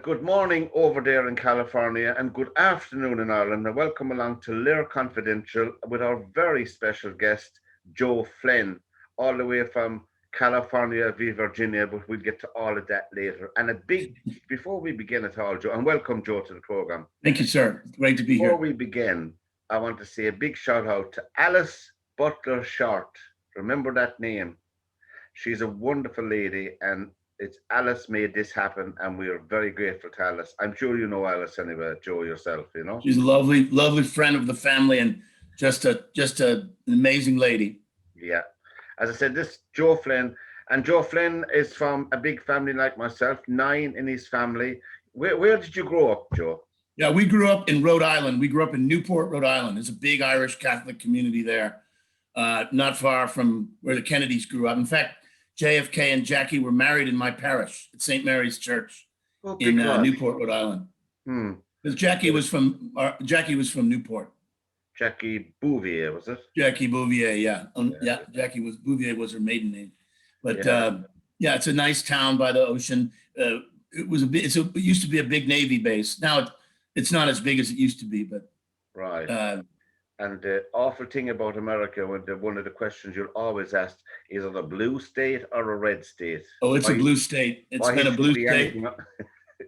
Good morning over there in California and good afternoon in Ireland, and welcome along to LíR Confidential with our very special guest, Joe Flynn, all the way from California v Virginia, but we'll get to all of that later. And before we begin at all, Joe, and welcome, Joe, to the program. Thank you, sir. Great to be here. Before we begin, I want to say a big shout out to Alice Butler-Short. Remember that name. She's a wonderful lady, and it's Alice made this happen, and we are very grateful to Alice. I'm sure you know Alice anyway, Joe, yourself, you know? She's a lovely, lovely friend of the family and just an amazing lady. Yeah. As I said, this Joe Flynn, and Joe Flynn is from a big family like myself, 9 in his family. Where did you grow up, Joe? Yeah, we grew up in Rhode Island. We grew up in Newport, Rhode Island. There's a big Irish Catholic community there, not far from where the Kennedys grew up. In fact, JFK and Jackie were married in my parish at St. Mary's Church in Newport, Rhode Island. Because Jackie was from Newport. Jackie Bouvier, was it? Jackie Bouvier, yeah. Bouvier was her maiden name. But yeah, it's a nice town by the ocean. It used to be a big Navy base. Now it's not as big as it used to be, but right. And the awful thing about America, one of the questions you'll always ask, is it a blue state or a red state? Oh, it's a blue state. It's been a blue state. Yeah?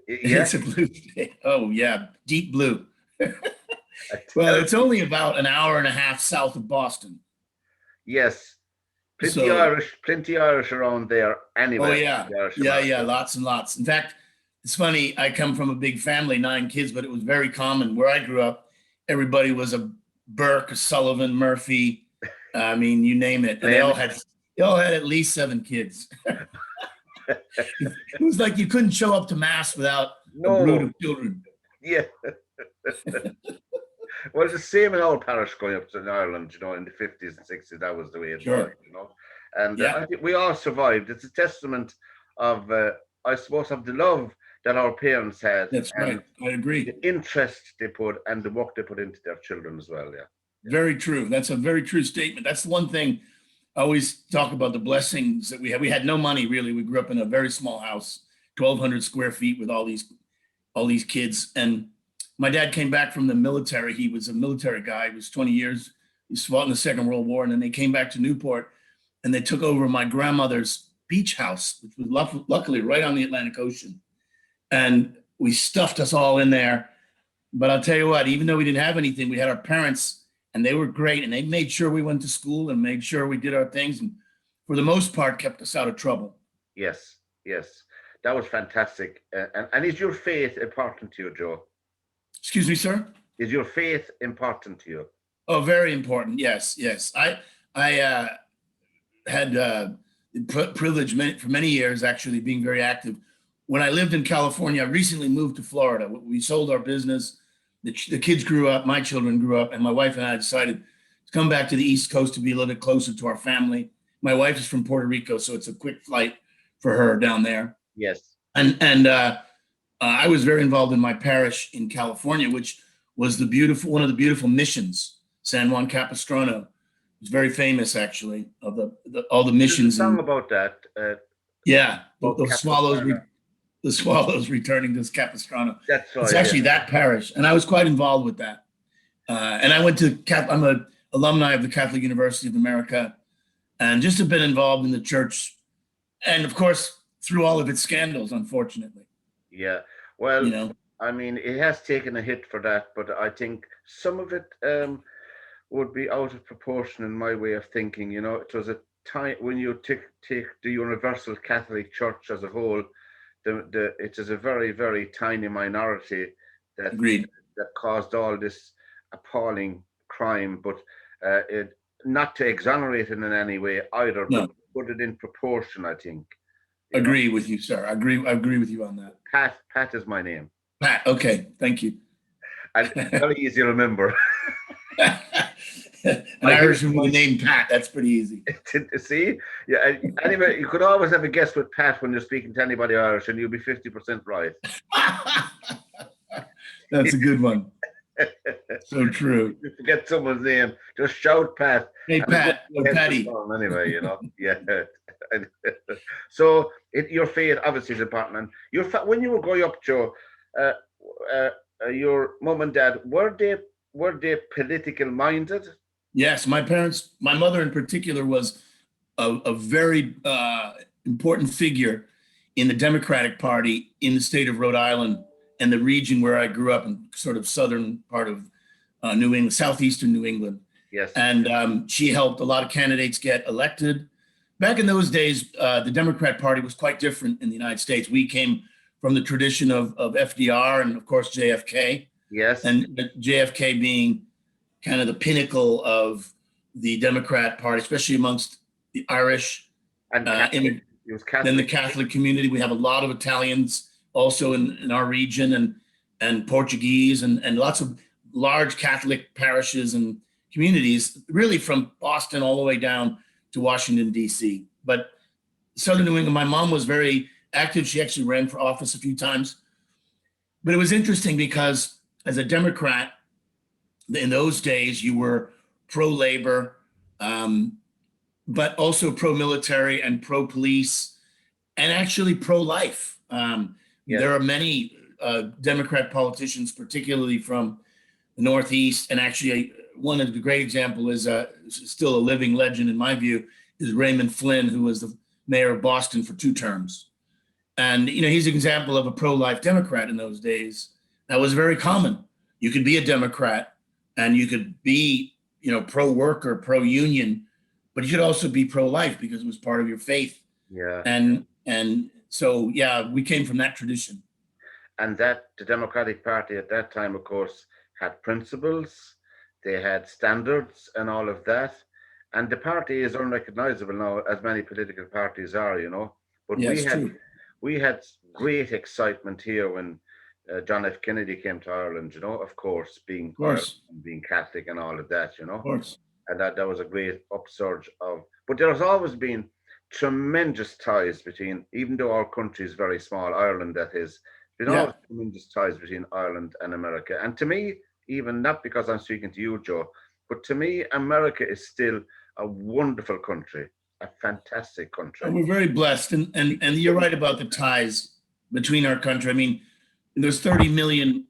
It's a blue state. Oh, yeah, deep blue. Well, it's only about an hour and a half south of Boston. Yes. Plenty Irish around there anyway. Oh, yeah, lots and lots. In fact, it's funny, I come from a big family, 9 kids, but it was very common. Where I grew up, everybody was a Burke, Sullivan, Murphy, I mean, you name it. And they all had at least 7 kids. It was like you couldn't show up to mass without a brood of children. Yeah. Well, it's the same in our parish going up to Ireland, you know, in the 50s and 60s. That was the way it was, you know. And I think we all survived. It's a testament of, I suppose, of the love that our parents had. That's right. I agree. The interest they put and the work they put into their children as well. Yeah. Very true. That's a very true statement. That's the one thing I always talk about, the blessings that we had. We had no money, really. We grew up in a very small house, 1,200 square feet with all these kids. And my dad came back from the military. He was a military guy. He was 20 years. He fought in the Second World War. And then they came back to Newport and they took over my grandmother's beach house, which was luckily right on the Atlantic Ocean. And we stuffed us all in there. But I'll tell you what, even though we didn't have anything, we had our parents and they were great. And they made sure we went to school and made sure we did our things. And for the most part, kept us out of trouble. Yes. That was fantastic. And is your faith important to you, Joe? Excuse me, sir? Is your faith important to you? Oh, very important. Yes. I had the privilege for many years, actually, being very active. When I lived in California, I recently moved to Florida. We sold our business. The kids grew up, my children grew up, and my wife and I decided to come back to the East Coast to be a little bit closer to our family. My wife is from Puerto Rico, so it's a quick flight for her down there. Yes. And I was very involved in my parish in California, which was one of the beautiful missions, San Juan Capistrano. It's very famous, actually, of all the missions. There's a song about that. The swallows returning to Capistrano. That's right. It's actually that parish, and I was quite involved with that. And I went to I'm an alumni of the Catholic University of America, and just have been involved in the church, and of course through all of its scandals, unfortunately. Yeah. Well, you know, I mean, it has taken a hit for that, but I think some of it would be out of proportion in my way of thinking. You know, it was a time when you take the Universal Catholic Church as a whole. It is a very, very tiny minority that caused all this appalling crime, but not to exonerate it in any way either, but put it in proportion, I think. Agree with you, sir. I agree with you on that. Pat is my name. Pat, okay, thank you. And very easy to remember. An Irishman with the name Pat, that's pretty easy. See? Yeah. Anyway, you could always have a guess with Pat when you're speaking to anybody Irish, and you'll be 50% right. That's a good one. So true. If you forget someone's name, just shout Pat. Hey, Pat, or Patty. Anyway, you know. Yeah. So your faith obviously is important. And when you were growing up, Joe, uh, uh, your mom and dad, were they political minded? Yes, my parents, my mother in particular, was a very important figure in the Democratic Party in the state of Rhode Island and the region where I grew up in sort of southern part of New England, southeastern New England. Yes. And she helped a lot of candidates get elected. Back in those days, the Democrat Party was quite different in the United States. We came from the tradition of FDR and, of course, JFK. Yes. And JFK being kind of the pinnacle of the Democrat Party, especially amongst the Irish And Catholic. It was Catholic. then the Catholic community. We have a lot of Italians also in our region, and Portuguese, and lots of large Catholic parishes and communities, really from Boston all the way down to Washington, D.C. But Southern New England, my mom was very active. She actually ran for office a few times. But it was interesting because as a Democrat, in those days, you were pro-labor, but also pro-military and pro-police, and actually pro-life. Yes. There are many Democrat politicians, particularly from the Northeast, and actually one of the great example is still a living legend in my view, is Raymond Flynn, who was the mayor of Boston for 2 terms. And he's an example of a pro-life Democrat in those days. That was very common. You could be a Democrat and you could be, pro-worker, pro-union, but you could also be pro-life because it was part of your faith. Yeah. And so, yeah, we came from that tradition. And that the Democratic Party at that time, of course, had principles, they had standards and all of that. And the party is unrecognizable now, as many political parties are, But Yeah, we had great excitement here when John F. Kennedy came to Ireland, of course, being Catholic and all of that, Of course. And that was a great upsurge but there's always been tremendous ties between, even though our country is very small, Ireland that is, always tremendous ties between Ireland and America. And to me, even not because I'm speaking to you, Joe, but to me, America is still a wonderful country, a fantastic country. And we're very blessed. And you're right about the ties between our country. I mean, there's 30 million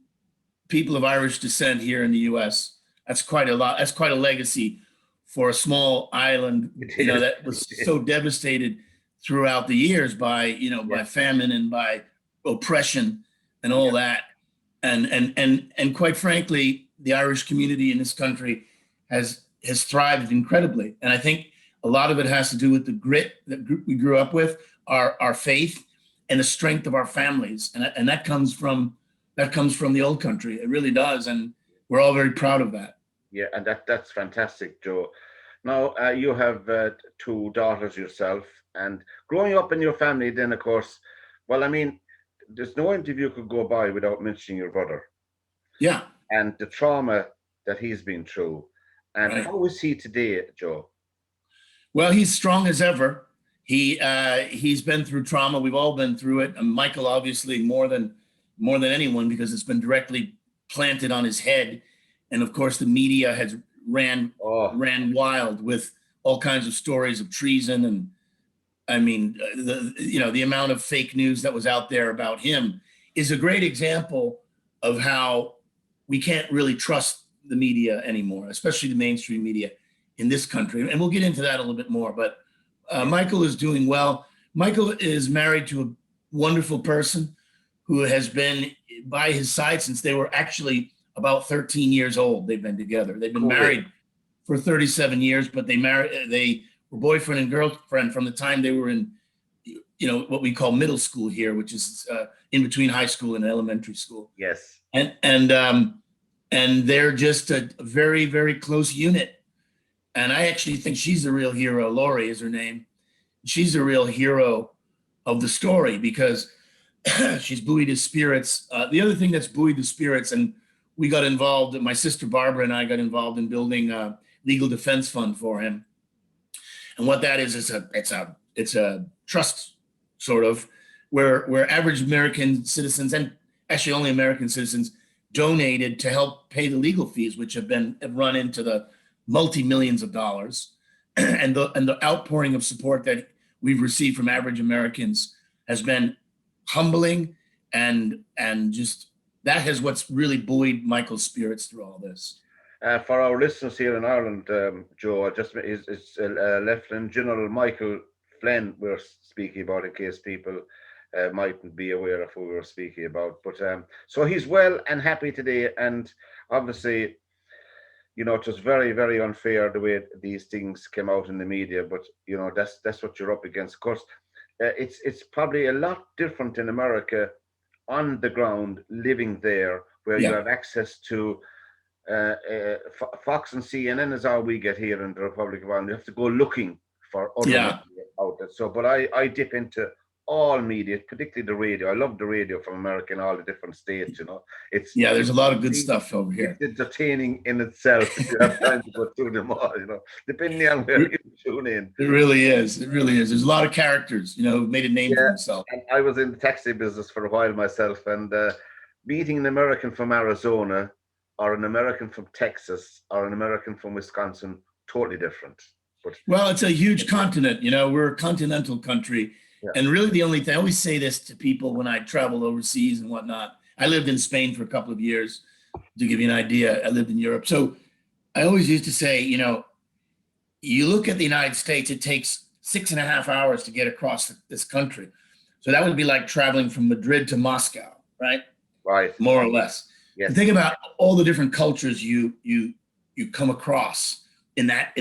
people of Irish descent here in the U.S. That's quite a lot. That's quite a legacy for a small island, that was so devastated throughout the years by, by famine and by oppression and all that. And quite frankly, the Irish community in this country has thrived incredibly. And I think a lot of it has to do with the grit that we grew up with, our faith, and the strength of our families. And that comes from the old country. It really does. And we're all very proud of that. Yeah, and that's fantastic, Joe. Now, you have 2 daughters yourself, and growing up in your family then, of course, well, I mean, there's no interview could go by without mentioning your brother. Yeah. And the trauma that he's been through. And How is he today, Joe? Well, he's strong as ever. He's been through trauma. We've all been through it. And Michael, obviously, more than anyone, because it's been directly planted on his head. And of course, the media has ran wild with all kinds of stories of treason. And I mean, the amount of fake news that was out there about him is a great example of how we can't really trust the media anymore, especially the mainstream media in this country. And we'll get into that a little bit more, but Michael is doing well. Michael is married to a wonderful person who has been by his side since they were actually about 13 years old. They've been together. They've been married for 37 years, but they were boyfriend and girlfriend from the time they were in, what we call middle school here, which is in between high school and elementary school. Yes. And they're just a very, very close unit. And I actually think she's the real hero. Lori is her name. She's the real hero of the story because she's buoyed his spirits. The other thing that's buoyed the spirits, and we got involved, my sister Barbara and I got involved in building a legal defense fund for him. And what that is it's a trust sort of where average American citizens, and actually only American citizens, donated to help pay the legal fees, which have run into the multi-millions of dollars, and the outpouring of support that we've received from average Americans has been humbling, and just that has what's really buoyed Michael's spirits through all this. For our listeners here in Ireland, Joe, it's Lieutenant General Michael Flynn we're speaking about, in case people mightn't be aware of who we're speaking about. But so he's well and happy today, and obviously, you know, it was very, very unfair the way these things came out in the media. But you know, that's what you're up against. Of course, it's probably a lot different in America, on the ground, living there, where you have access to Fox and CNN is all we get here in the Republic of Ireland. You have to go looking for other media outlets. So, but I dip into all media, particularly the radio. I love the radio from America in all the different states. You know, there's a lot of good stuff over here. It's entertaining in itself if you have time to go through them all. You know, depending on where you tune in. It really is. It really is. There's a lot of characters, you know, who've made a name for themselves. And I was in the taxi business for a while myself, and meeting an American from Arizona, or an American from Texas, or an American from Wisconsin, totally different. But well, it's a huge continent. You know, we're a continental country. Yeah. And really the only thing, I always say this to people when I travel overseas and whatnot. I lived in Spain for a couple of years, to give you an idea. I lived in Europe. So I always used to say, you know, you look at the United States, it takes 6.5 hours to get across this country. So that would be like traveling from Madrid to Moscow, right? Right. More or less. Yes. Think about all the different cultures you come across in that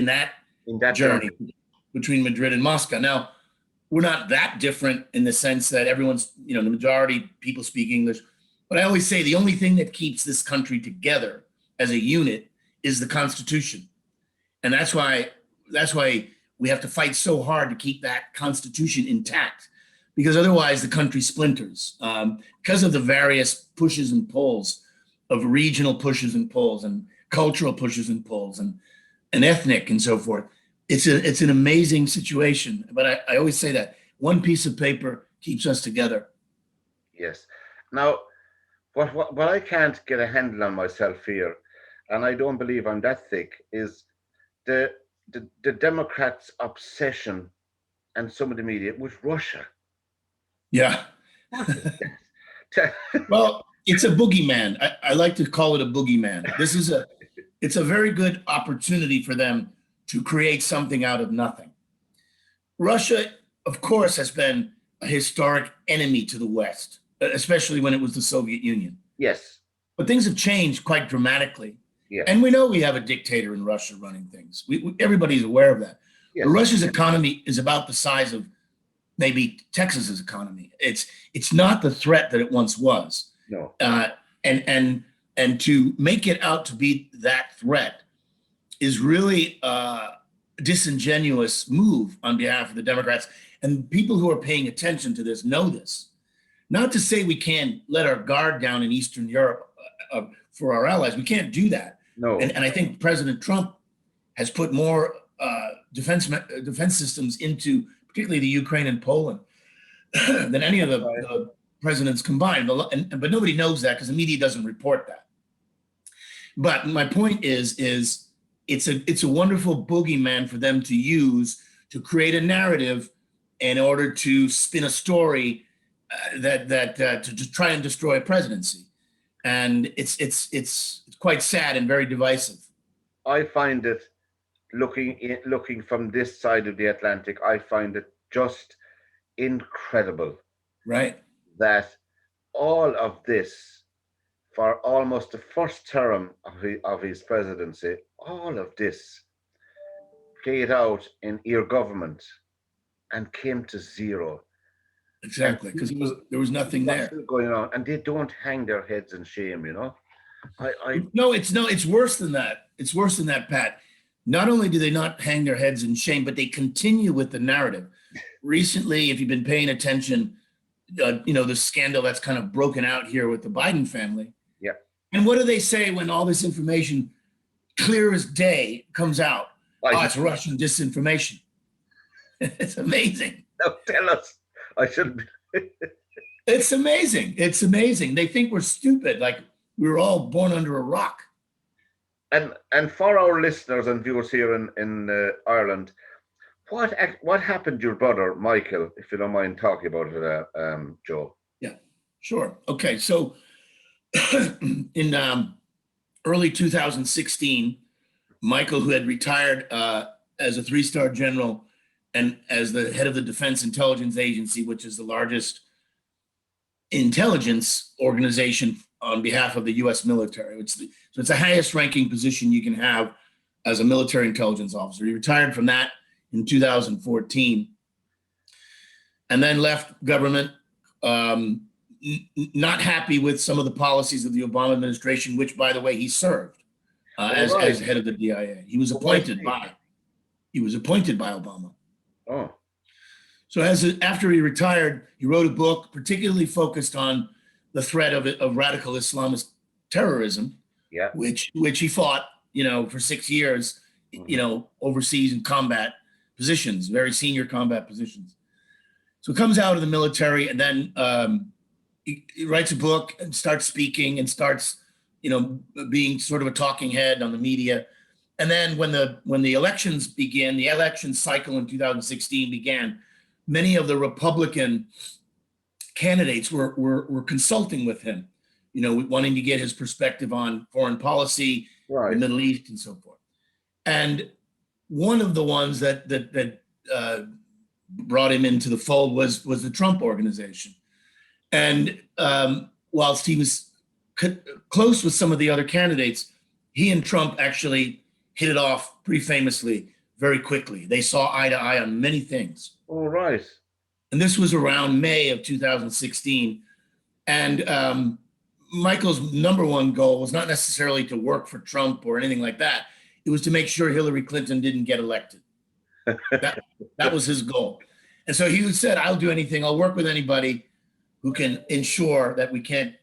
journey between Madrid and Moscow. Now, we're not that different in the sense that everyone's, you know, the majority people speak English. But I always say the only thing that keeps this country together as a unit is the Constitution. And that's why we have to fight so hard to keep that Constitution intact, because otherwise the country splinters because of the various pushes and pulls of regional pushes and pulls and cultural pushes and pulls and ethnic and so forth. It's an amazing situation, but I always say that one piece of paper keeps us together. Yes. Now, what I can't get a handle on myself here, and I don't believe I'm that thick, is the Democrats' obsession and some of the media with Russia. Yeah. Well, it's a boogeyman. I like to call it a boogeyman. It's a very good opportunity for them to create something out of nothing. Russia, of course, has been a historic enemy to the West, especially when it was the Soviet Union. Yes. But things have changed quite dramatically. Yeah. And we know we have a dictator in Russia running things. Everybody's aware of that. Yes. But Russia's economy is about the size of maybe Texas's economy. It's not the threat that it once was. No. And to make it out to be that threat is really a disingenuous move on behalf of the Democrats. And people who are paying attention to this know this. Not to say we can't let our guard down in Eastern Europe for our allies. We can't do that. No. And I think President Trump has put more defense systems into particularly the Ukraine and Poland than any of the presidents combined. But nobody knows that because the media doesn't report that. But my point is it's a wonderful boogeyman for them to use to create a narrative in order to spin a story to try and destroy a presidency. And it's quite sad and very divisive. I find it, looking from this side of the Atlantic, I find it just incredible, right, that all of this, for almost the first term of his presidency, all of this played out in your government and came to zero. Exactly, because there was nothing there going on, and they don't hang their heads in shame, you know. It's worse than that. It's worse than that, Pat. Not only do they not hang their heads in shame, but they continue with the narrative. Recently, if you've been paying attention, the scandal that's kind of broken out here with the Biden family. Yeah. And what do they say when all this information, clear as day, comes out? It's Russian disinformation. It's amazing. No, tell us. I shouldn't be. It's amazing. It's amazing. They think we're stupid, like we were all born under a rock. And for our listeners and viewers here in Ireland, what happened to your brother Michael, if you don't mind talking about it, Joe? Yeah, sure. Okay, so in early 2016, Michael, who had retired as a three-star general and as the head of the Defense Intelligence Agency, which is the largest intelligence organization on behalf of the U.S. military. So it's the highest ranking position you can have as a military intelligence officer. He retired from that in 2014 and then left government, not happy with some of the policies of the Obama administration, which, by the way, he served as head of the DIA. He was appointed by Obama. Oh. So after he retired, he wrote a book particularly focused on the threat of radical Islamist terrorism, yeah, which he fought, for 6 years, overseas in combat positions, very senior combat positions. So he comes out of the military and then he writes a book and starts speaking and starts, being sort of a talking head on the media. And then when the elections began, the election cycle in 2016 began, many of the Republican candidates were consulting with him, wanting to get his perspective on foreign policy, the Middle East, and so forth. And one of the ones that brought him into the fold was the Trump organization. And whilst he was close with some of the other candidates, he and Trump actually hit it off pretty famously very quickly. They saw eye to eye on many things. All right. And this was around May of 2016. And Michael's number one goal was not necessarily to work for Trump or anything like that. It was to make sure Hillary Clinton didn't get elected. That was his goal. And so he said, I'll do anything. I'll work with anybody who can ensure that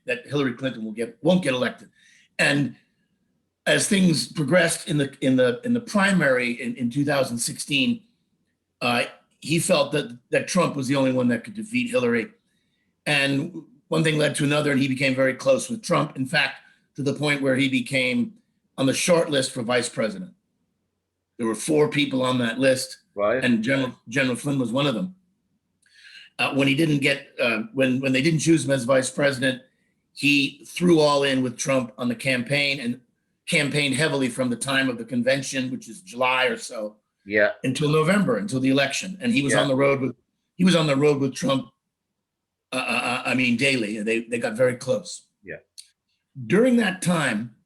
that Hillary Clinton won't get elected. And as things progressed in the primary in 2016, he felt that Trump was the only one that could defeat Hillary. And one thing led to another, and he became very close with Trump. In fact, to the point where he became on the short list for vice president. There were 4 people on that list, and General Flynn was one of them. When he didn't get, when they didn't choose him as vice president, he threw all in with Trump on the campaign and campaigned heavily from the time of the convention, which is July or so, until November, until the election. And he was on the road with Trump. Daily. They got very close. Yeah. During that time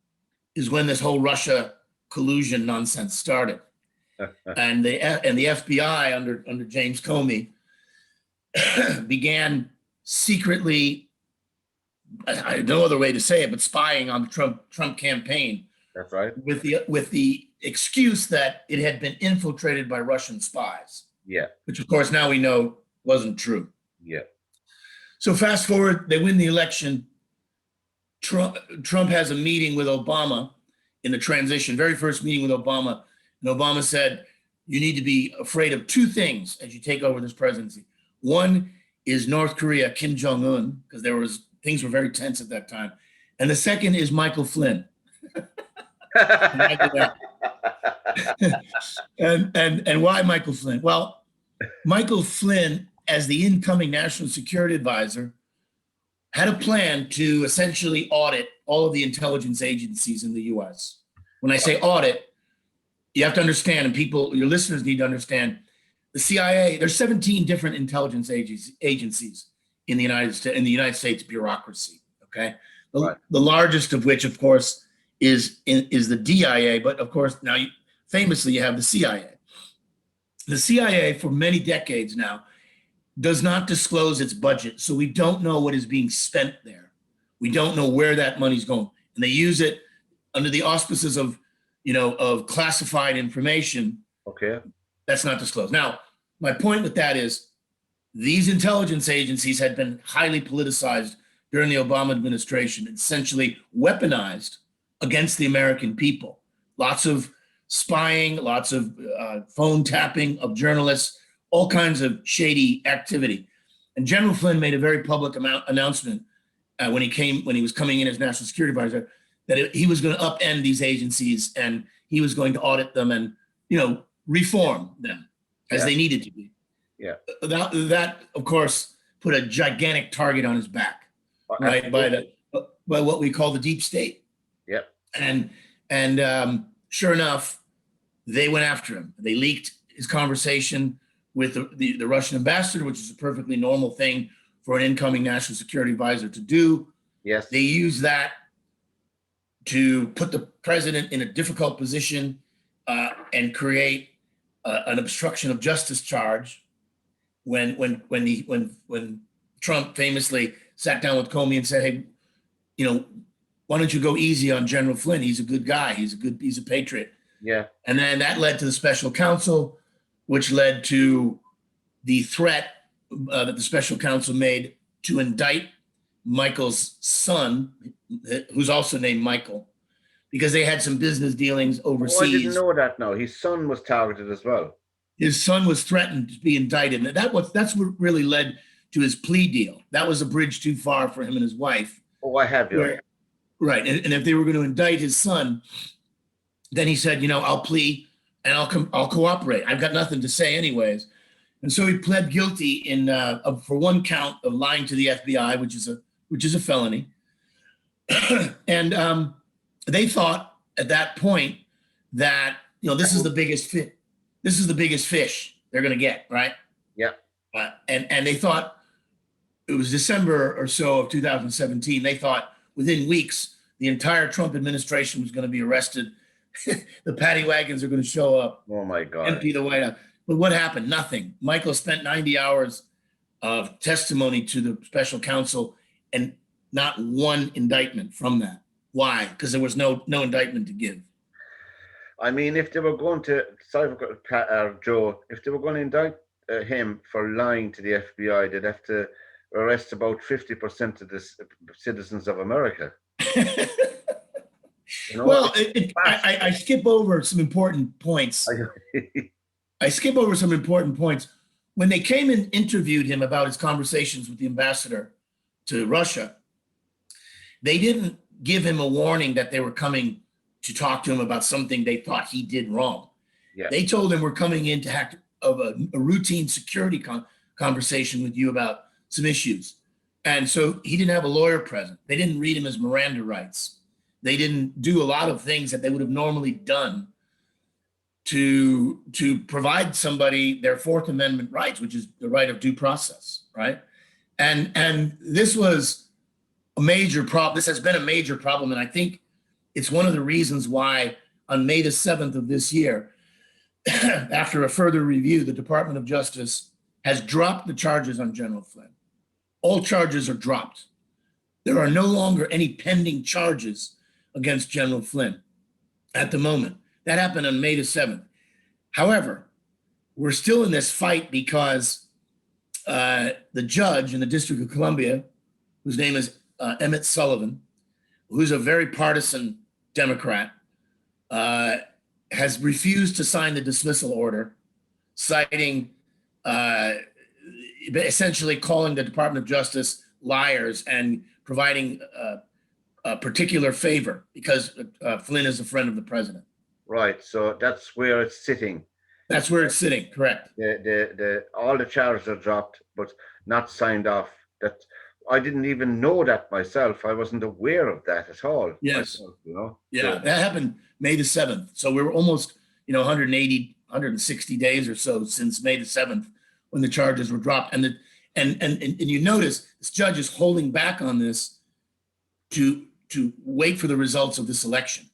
is when this whole Russia collusion nonsense started, and the FBI under James Comey began secretly, no other way to say it, but spying on the Trump campaign. That's right. With the excuse that it had been infiltrated by Russian spies. Yeah. Which of course now we know wasn't true. Yeah. So fast forward, they win the election. Trump has a meeting with Obama in the transition, very first meeting with Obama. And Obama said, you need to be afraid of 2 things as you take over this presidency. One is North Korea, Kim Jong-un, because things were very tense at that time. And the second is Michael Flynn. and why Michael Flynn? Well, Michael Flynn, as the incoming national security advisor, had a plan to essentially audit all of the intelligence agencies in the US. When I say audit, you have to understand, and your listeners need to understand, the CIA, there's 17 different intelligence agencies in the United States bureaucracy, okay? The largest of which, of course, is the DIA, but of course, now famously you have the CIA. The CIA, for many decades now, does not disclose its budget, so we don't know what is being spent there. We don't know where that money's going, and they use it under the auspices of classified information. Okay. That's not disclosed. Now, my point with that is these intelligence agencies had been highly politicized during the Obama administration, essentially weaponized against the American people. Lots of spying, lots of phone tapping of journalists, all kinds of shady activity. And General Flynn made a very public announcement when he was coming in as national security advisor that he was going to upend these agencies and he was going to audit them and reform them. as they needed to be. Yeah. That of course put a gigantic target on his back, right? By what we call the deep state. Yeah. And sure enough, they went after him. They leaked his conversation with the Russian ambassador, which is a perfectly normal thing for an incoming national security advisor to do. Yes. They used that to put the president in a difficult position and create an obstruction of justice charge. When Trump famously sat down with Comey and said, "Hey, you know, why don't you go easy on General Flynn? He's a good guy. He's a patriot." Yeah. And then that led to the special counsel, which led to the threat that the special counsel made to indict Michael's son, who's also named Michael, because they had some business dealings overseas. Oh, I didn't know that. No, his son was targeted as well. His son was threatened to be indicted. And that's what really led to his plea deal. That was a bridge too far for him and his wife. Oh, I have you. Right. And if they were going to indict his son, then he said, I'll plea and I'll cooperate. I've got nothing to say anyways. And so he pled guilty for one count of lying to the FBI, which is a felony. And they thought at that point that, this is the biggest fit. This is the biggest fish they're going to get, right? Yeah. And they thought it was December or so of 2017. They thought within weeks, the entire Trump administration was going to be arrested. The paddy wagons are going to show up. Oh my God. Empty the White House. But what happened? Nothing. Michael spent 90 hours of testimony to the special counsel and not one indictment from that. Why? Because there was no indictment to give. I mean, if they were going to, Joe, if they were going to indict him for lying to the FBI, they'd have to arrest about 50% of the citizens of America. Well, I skip over some important points. I skip over some important points. When they came and interviewed him about his conversations with the ambassador to Russia, they didn't give him a warning that they were coming to talk to him about something they thought he did wrong. Yeah. They told him, we're coming in to have a routine security conversation with you about some issues. And so he didn't have a lawyer present. They didn't read him his Miranda rights. They didn't do a lot of things that they would have normally done to provide somebody their Fourth Amendment rights, which is the right of due process, right? And this was a major problem. This has been a major problem. And I think it's one of the reasons why on May the 7th of this year, after a further review, the Department of Justice has dropped the charges on General Flynn. All charges are dropped. There are no longer any pending charges against General Flynn at the moment. That happened on May the 7th. However, we're still in this fight because the judge in the District of Columbia, whose name is Emmett Sullivan, who's a very partisan Democrat, has refused to sign the dismissal order, citing essentially calling the Department of Justice liars and providing a particular favor because Flynn is a friend of the president. Right. So that's where it's sitting. That's where it's sitting. Correct. All the charges are dropped, but not signed off. That I didn't even know that myself. I wasn't aware of that at all. Yes. Myself, Yeah, so, that happened May the 7th. So we were almost, 180, 160 days or so since May the 7th when the charges were dropped. And you notice this judge is holding back on this to wait for the results of this election.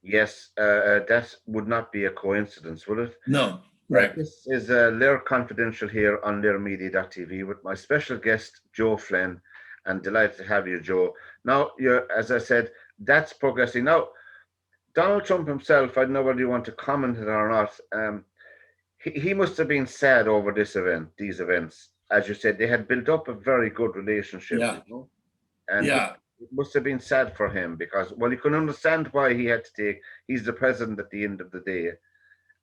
Yes, that would not be a coincidence, would it? No. Right. This is LíR Confidential here on LíRmedia.tv with my special guest, Joe Flynn, and delighted to have you, Joe. Now, as I said, that's progressing. Now, Donald Trump himself, I don't know whether you want to comment it or not, he must have been sad over these events. As you said, they had built up a very good relationship, and it must have been sad for him because, well, you can understand why he had to he's the president at the end of the day,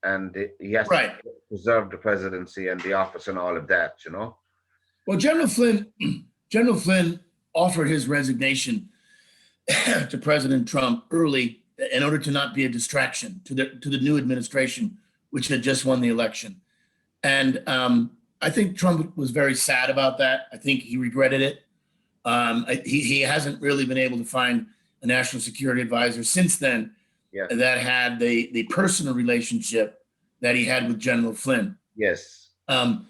and he has to preserve the presidency and the office and all of that, Well, General Flynn offered his resignation to President Trump early in order to not be a distraction to the new administration, which had just won the election. And I think Trump was very sad about that. I think he regretted it. He hasn't really been able to find a national security advisor since then that had the personal relationship that he had with General Flynn. Yes. So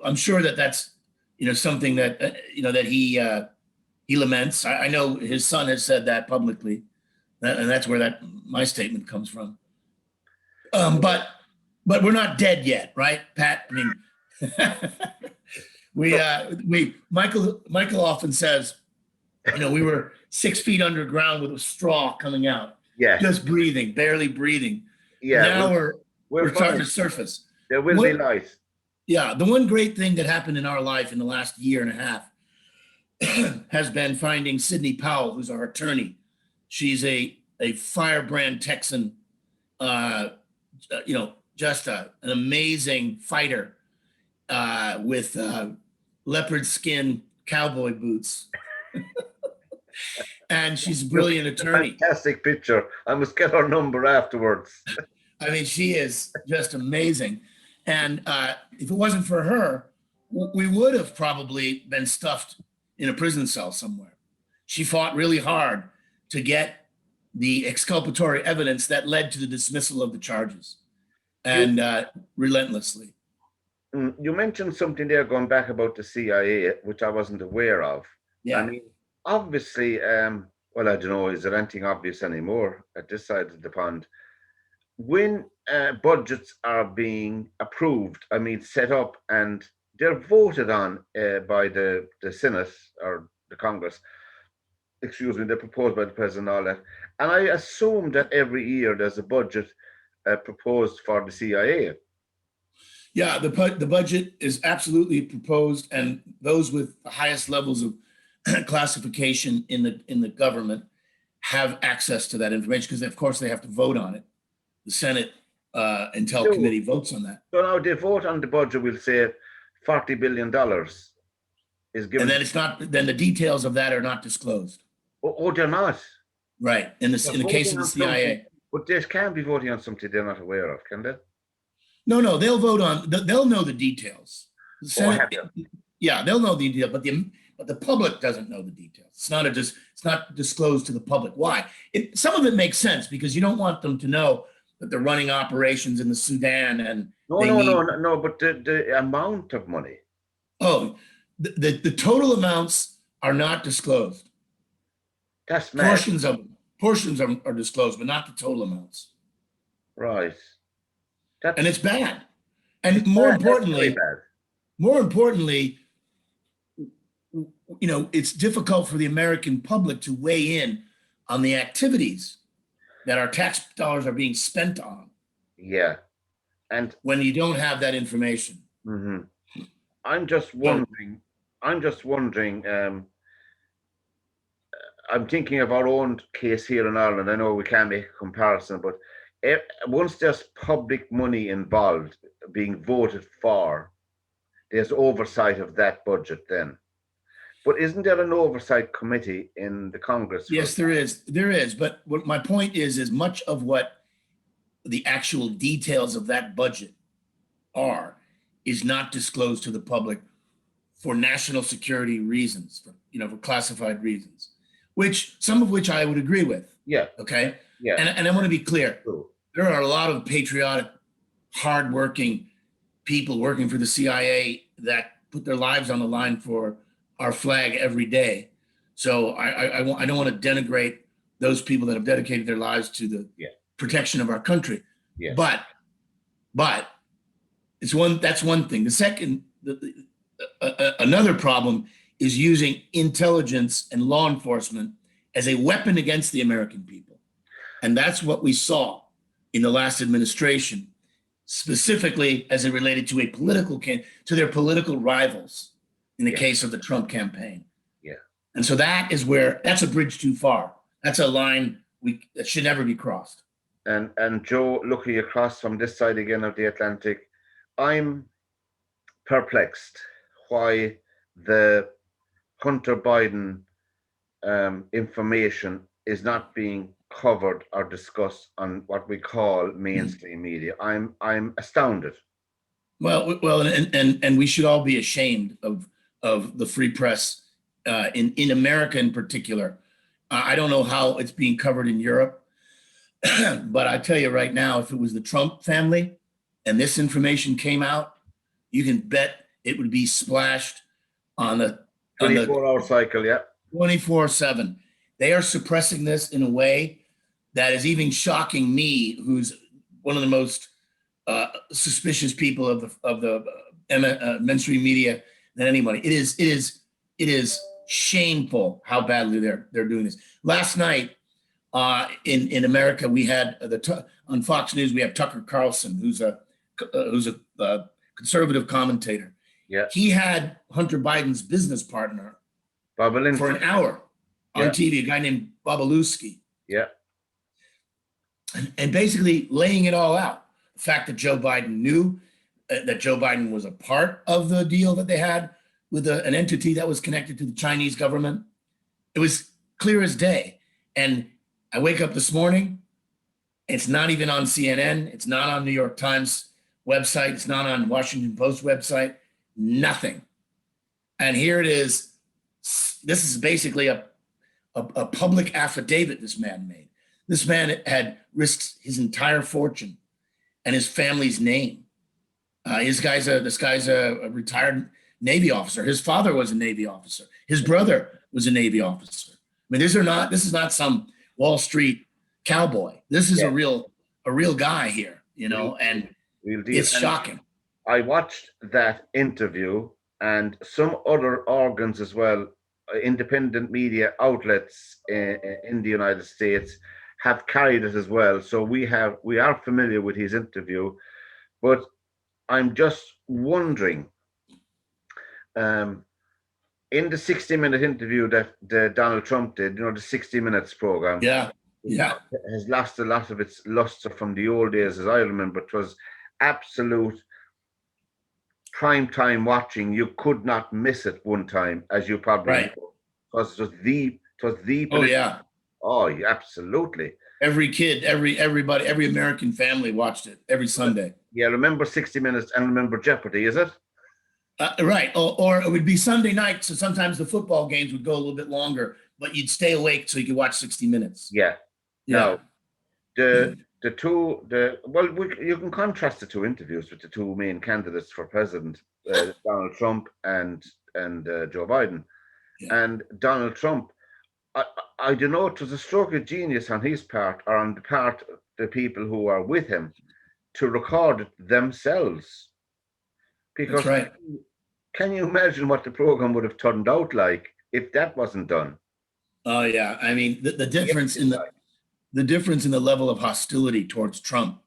I'm sure that that's, something that, that he laments. I know his son has said that publicly, and that's where my statement comes from. But we're not dead yet, right, Pat? I mean, Michael often says, we were 6 feet underground with a straw coming out, just breathing, barely breathing. Now we're starting to surface. There will be light. Yeah, the one great thing that happened in our life in the last year and a half has been finding Sidney Powell, who's our attorney. She's a firebrand Texan, just an amazing fighter with leopard skin cowboy boots. And she's a brilliant attorney. Fantastic picture. I must get her number afterwards. I mean, she is just amazing. And if it wasn't for her, we would have probably been stuffed in a prison cell somewhere. She fought really hard to get the exculpatory evidence that led to the dismissal of the charges, and relentlessly. You mentioned something there going back about the CIA, which I wasn't aware of. Yeah. I mean, obviously, well, I don't know, is there anything obvious anymore at this side of the pond? When budgets are being approved, I mean, set up, and they're voted on by the Senate or the Congress, excuse me, they're proposed by the president and all that. And I assume that every year there's a budget proposed for the CIA. Yeah, the budget is absolutely proposed, and those with the highest levels of classification in the government have access to that information because, of course, they have to vote on it. The Senate Intel Committee votes on that. So now they vote on the budget, we'll say $40 billion is given. And then it's not, then the details of that are not disclosed. Oh, they're not? Right, in the case of the CIA. But they can't be voting on something they're not aware of, can they? No, they'll vote on, they'll know the details. The Senate, yeah, they'll know the details, but the public doesn't know the details. It's not disclosed to the public. Why? Some of it makes sense because you don't want them to know that they're running operations in the Sudan and no, but the amount of money. Oh, the total amounts are not disclosed. That's mad. Portions are disclosed, but not the total amounts. Right. And it's bad. And more importantly, it's difficult for the American public to weigh in on the activities that our tax dollars are being spent on. Yeah. And when you don't have that information. Mm-hmm. I'm just wondering, I'm thinking of our own case here in Ireland. I know we can't make a comparison, but once there's public money involved being voted for, there's oversight of that budget then. But isn't there an oversight committee in the Congress? Yes, there is. But what my point is much of what the actual details of that budget is not disclosed to the public for national security reasons, for classified reasons, some of which I would agree with. Yeah. Okay. Yeah. And I want to be clear. True. There are a lot of patriotic, hardworking people working for the CIA that put their lives on the line for our flag every day. So I don't want to denigrate those people that have dedicated their lives to the protection of our country. Yeah. But that's one thing. The second, another problem is using intelligence and law enforcement as a weapon against the American people. And that's what we saw in the last administration, specifically as it related to their political rivals in the case of the Trump campaign. Yeah. And so that's a bridge too far. That's a line that should never be crossed. And Joe, looking across from this side again of the Atlantic, I'm perplexed why the Hunter Biden information is not being covered or discussed on what we call mainstream media. I'm astounded. And we should all be ashamed of the free press in America in particular. I don't know how it's being covered in Europe, but I tell you right now, if it was the Trump family and this information came out, you can bet it would be splashed on the 24-hour cycle, yeah. 24/7. They are suppressing this in a way that is even shocking me, who's one of the most suspicious people of the mainstream media than anybody. It is shameful how badly they're doing this. Last night in America, we had on Fox News we have Tucker Carlson, who's a conservative commentator. Yeah. He had Hunter Biden's business partner for an hour on TV, a guy named Babaluski. Yeah. And basically laying it all out. The fact that Joe Biden knew that Joe Biden was a part of the deal that they had with an entity that was connected to the Chinese government. It was clear as day. And I wake up this morning, it's not even on CNN. It's not on New York Times website. It's not on Washington Post website. Nothing. And here it is. This is basically a public affidavit this man made. This man had risked his entire fortune and his family's name. This guy's a retired Navy officer. His father was a Navy officer. His brother was a Navy officer. I mean, this is not some Wall Street cowboy. This is a real guy here, and it's shocking. I watched that interview and some other organs as well, independent media outlets in the United States have carried it as well. So we are familiar with his interview, but I'm just wondering, in the 60-minute interview that Donald Trump did, the 60 Minutes program, has lost a lot of its luster from the old days, as I remember. It was absolute prime time watching. You could not miss it one time, as you probably know. Because it was the Oh, yeah, absolutely. Every kid, everybody, every American family watched it every Sunday. Yeah, remember 60 Minutes and remember Jeopardy, is it? Right. Or it would be Sunday night, so sometimes the football games would go a little bit longer, but you'd stay awake so you could watch 60 Minutes. Yeah. Now, you can contrast the two interviews with the two main candidates for president, Donald Trump and Joe Biden. Yeah. And Donald Trump, I don't know, it was a stroke of genius on his part or on the part of the people who are with him to record it themselves. Because can you imagine what the program would have turned out like if that wasn't done? Oh yeah, I mean the difference in the level of hostility towards Trump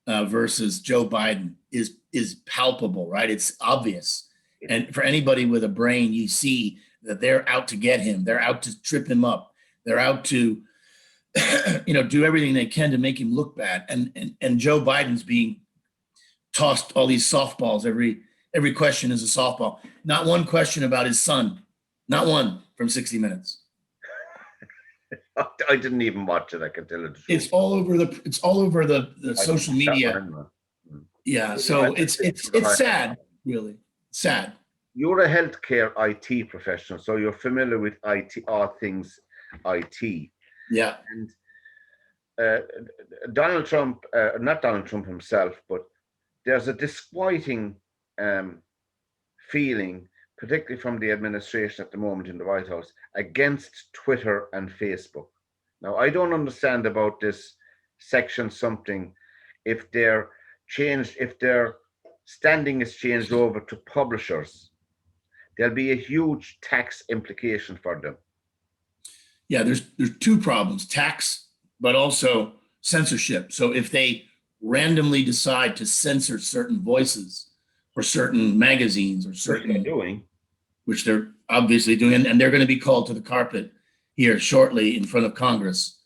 versus Joe Biden is palpable, right? It's obvious, and for anybody with a brain, you see that they're out to get him. They're out to trip him up. They're out to, do everything they can to make him look bad. And Joe Biden's being tossed all these softballs. Every question is a softball. Not one question about his son. Not one from 60 Minutes. I didn't even watch it. I can tell it. It's all over the social media. Yeah, so it's sad, really sad. You're a healthcare IT professional, so you're familiar with IT, all things IT. Yeah. And Donald Trump, not Donald Trump himself, but there's a disquieting feeling, particularly from the administration at the moment in the White House, against Twitter and Facebook. Now, I don't understand about this section something, if their standing is changed over to publishers, there'll be a huge tax implication for them. Yeah, there's two problems: tax, but also censorship. So if they randomly decide to censor certain voices or certain magazines or certain, which they're obviously doing, and they're going to be called to the carpet here shortly in front of Congress,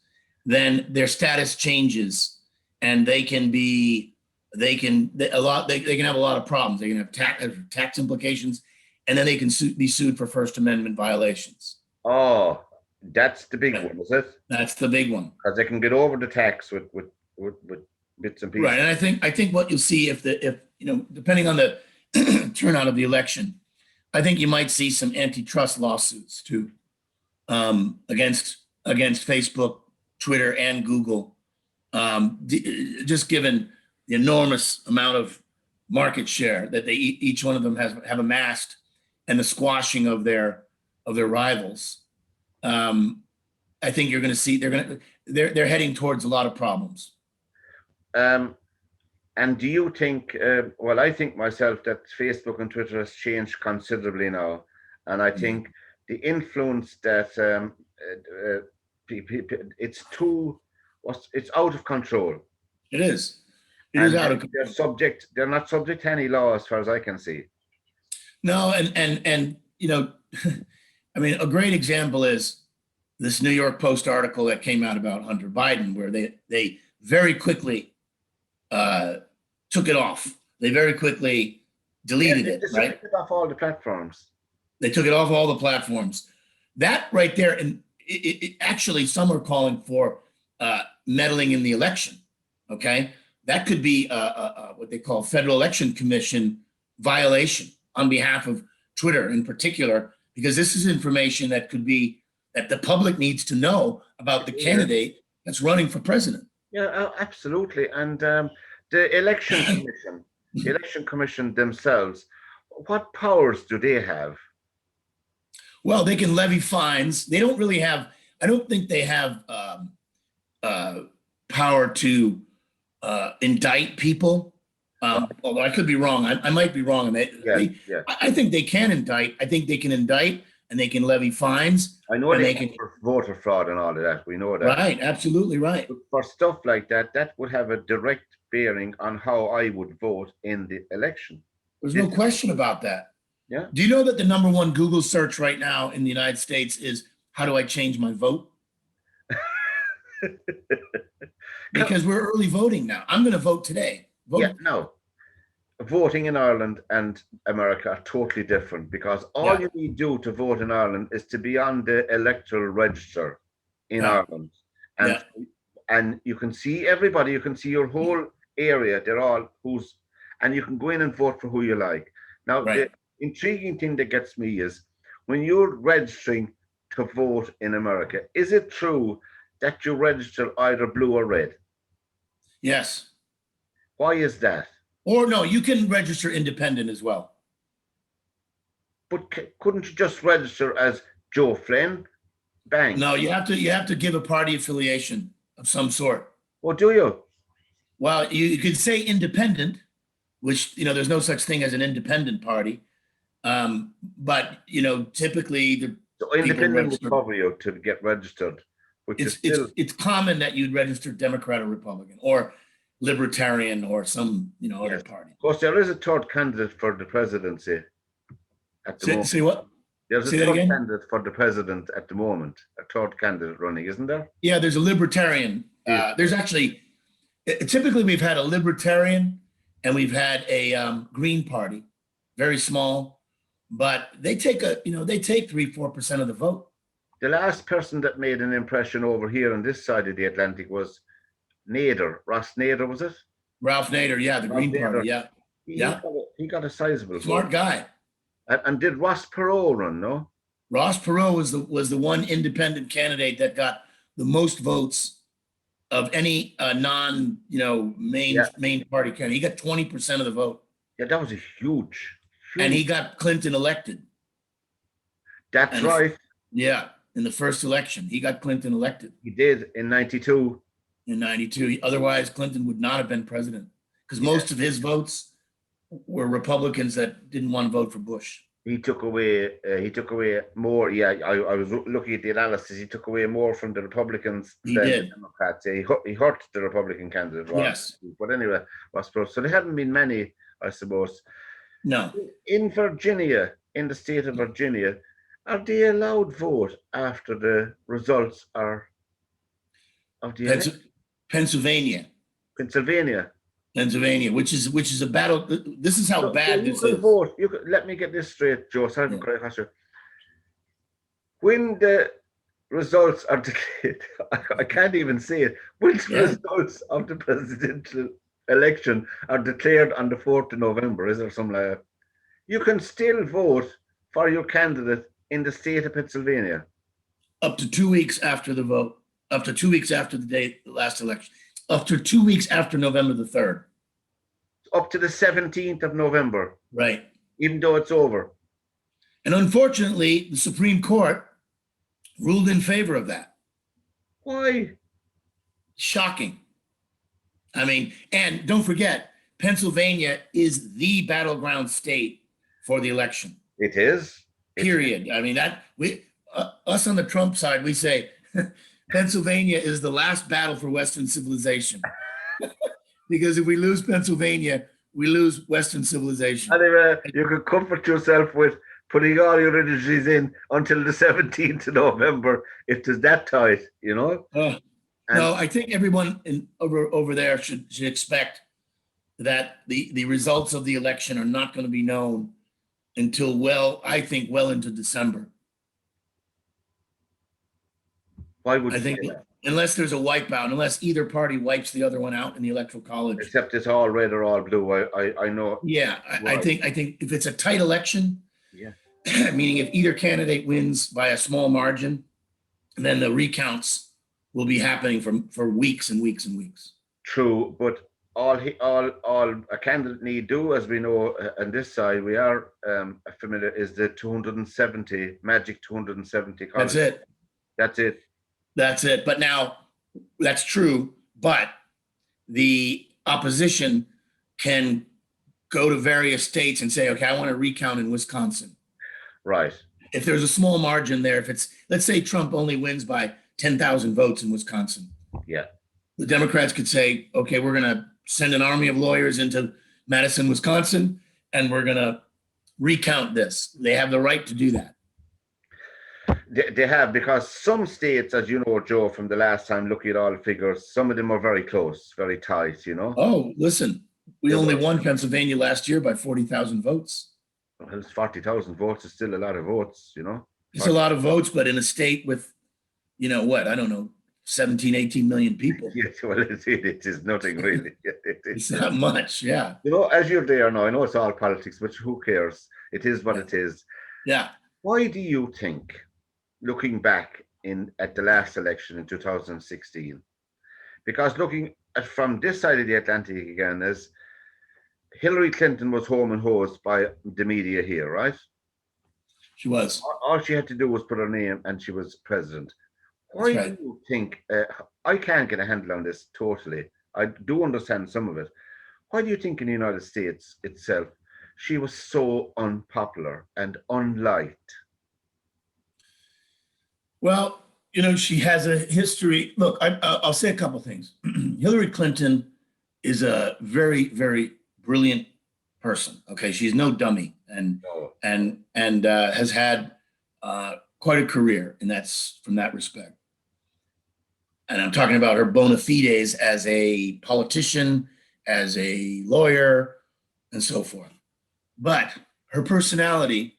then their status changes, and they can have a lot of problems. They can have tax implications, and then they can be sued for First Amendment violations. Oh, that's the big one, is it? That's the big one. Because they can get over the tax with bits and pieces. Right, and I think what you'll see if depending on the turnout of the election, I think you might see some antitrust lawsuits too, against Facebook, Twitter, and Google, just given the enormous amount of market share that each one of them have amassed, and the squashing of their rivals. I think you're going to see they're heading towards a lot of problems. And do you think? Well, I think myself that Facebook and Twitter has changed considerably now, and I think the influence that it's out of control. It is. It is out of control. They're not subject to any law as far as I can see. No, and I mean, a great example is this New York Post article that came out about Hunter Biden, where they very quickly took it off. They very quickly deleted it, right? They took it off all the platforms. They took it off all the platforms. That right there, and it actually, some are calling for meddling in the election. Okay, that could be what they call Federal Election Commission violation on behalf of Twitter in particular, because this is information that the public needs to know about the candidate that's running for president. Yeah, absolutely. And the election commission themselves, what powers do they have? Well, they can levy fines. They don't really have. I don't think they have power to indict people. Although I could be wrong. I might be wrong. I think they can indict. I think they can indict and they can levy fines. I know they can for voter fraud and all of that. We know that. Right. Absolutely right. But for stuff like that, that would have a direct bearing on how I would vote in the election. There's no question about that. Yeah. Do you know that the #1 Google search right now in the United States is how do I change my vote? Because we're early voting now. I'm going to vote today. Yeah, no. Voting in Ireland and America are totally different, because all you need to do to vote in Ireland is to be on the electoral register in Ireland. And you can see everybody, you can see your whole area, and you can go in and vote for who you like. Now, the intriguing thing that gets me is when you're registering to vote in America, is it true that you register either blue or red? Yes. Why is that? Or no, you can register independent as well. But couldn't you just register as Joe Flynn? Bang. No, you have to give a party affiliation of some sort. Well, do you? Well, you could say independent, which, there's no such thing as an independent party. But, typically so independent would cover you to get registered. It's common that you'd register Democrat or Republican or Libertarian or some, other party. Of course, there is a third candidate for the presidency at the moment. See what? There's a third candidate for the president at the moment. A third candidate running, isn't there? Yeah, there's a Libertarian. There's actually, typically we've had a Libertarian and we've had a Green Party, very small, but they take 3-4% of the vote. The last person that made an impression over here on this side of the Atlantic was Nader. Ross Nader, was it? Ralph Nader, yeah, the Green Party, yeah. He got a sizable smart vote. Guy. And did Ross Perot run, no? Ross Perot was the one independent candidate that got the most votes of any main party candidate. He got 20% of the vote. Yeah, that was a huge. And he got Clinton elected. That's right. Yeah, in the first election, he got Clinton elected. He did in 92. In 92. Otherwise, Clinton would not have been president, because most of his votes were Republicans that didn't want to vote for Bush. He took away more. Yeah, I was looking at the analysis. He took away more from the Republicans than the Democrats. He hurt the Republican candidate. Yes. But anyway, so there hadn't been many, I suppose. No. In Virginia, in the state of Virginia, are they allowed vote after the results are of the election? Pennsylvania, which is a battle. This is how bad this is. Vote. Let me get this straight, Joe. Sorry for question. When the results are declared. I can't even say it. Once Yeah. results of the presidential election are declared on the 4th of November, is there something like that? You can still vote for your candidate in the state of Pennsylvania. Up to 2 weeks after the vote, up to 2 weeks after the date, the last election, up to 2 weeks after November the 3rd. Up to the 17th of November. Right. Even though it's over. And unfortunately, the Supreme Court ruled in favor of that. Why? Shocking. I mean, and don't forget, Pennsylvania is the battleground state for the election. It is. Period. I mean, that us on the Trump side, we say Pennsylvania is the last battle for Western civilization. Because if we lose Pennsylvania, we lose Western civilization. Anyway, you could comfort yourself with putting all your energies in until the 17th of November. If it's that tight, you know? No, I think everyone over there should expect that the results of the election are not going to be known until, I think, well into December. Why would I think unless there's a wipeout, unless either party wipes the other one out in the electoral college. Except it's all red or all blue. I know. Yeah, I think if it's a tight election, yeah, meaning if either candidate wins by a small margin, then the recounts will be happening for weeks and weeks and weeks. True, but all a candidate need do, as we know on this side, we are familiar, is the 270 magic 270 college. That's it. That's it. That's it. But now that's true, but the opposition can go to various states and say, okay, I want to recount in Wisconsin. Right. If there's a small margin there, if it's, let's say Trump only wins by 10,000 votes in Wisconsin. Yeah. The Democrats could say, okay, we're going to send an army of lawyers into Madison, Wisconsin, and we're going to recount this. They have the right to do that. They have, because some states, as you know, Joe, from the last time looking at all the figures, some of them are very close, very tight, you know. Oh, listen, we only won Pennsylvania last year by 40,000 votes. Well, 40,000 votes is still a lot of votes, you know. It's a lot of votes, but in a state with, you know what, I don't know, 17, 18 million people. Yes, well, it is nothing really. It's not much, yeah. You know, as you're there now, I know it's all politics, but who cares? It is what it is. Yeah. Why do you think, looking back at the last election in 2016, because looking at from this side of the Atlantic again, as Hillary Clinton was home and hosed by the media here, right? She was. All she had to do was put her name and she was president. Why do you think, I can't get a handle on this totally. I do understand some of it. Why do you think in the United States itself, she was so unpopular and unliked? Well, you know, she has a history. Look, I'll say a couple things. Hillary Clinton is a very, very brilliant person. Okay, she's no dummy, and has had quite a career, and that's from that respect. And I'm talking about her bona fides as a politician, as a lawyer, and so forth. But her personality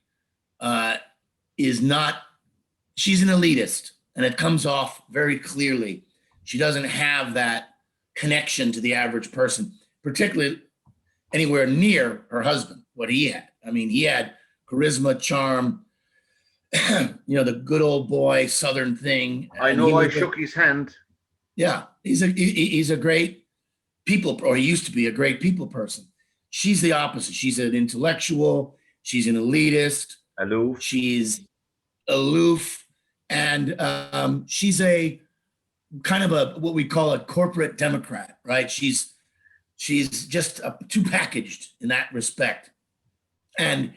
is not. She's an elitist, and it comes off very clearly. She doesn't have that connection to the average person, particularly anywhere near her husband, what he had. I mean, he had charisma, charm, you know, the good old boy Southern thing. I know I shook his hand. Yeah, he's a great people, or he used to be a great people person. She's the opposite. She's an intellectual. She's an elitist. Aloof. She's aloof. And she's a kind of what we call a corporate Democrat, right? She's just too packaged in that respect. And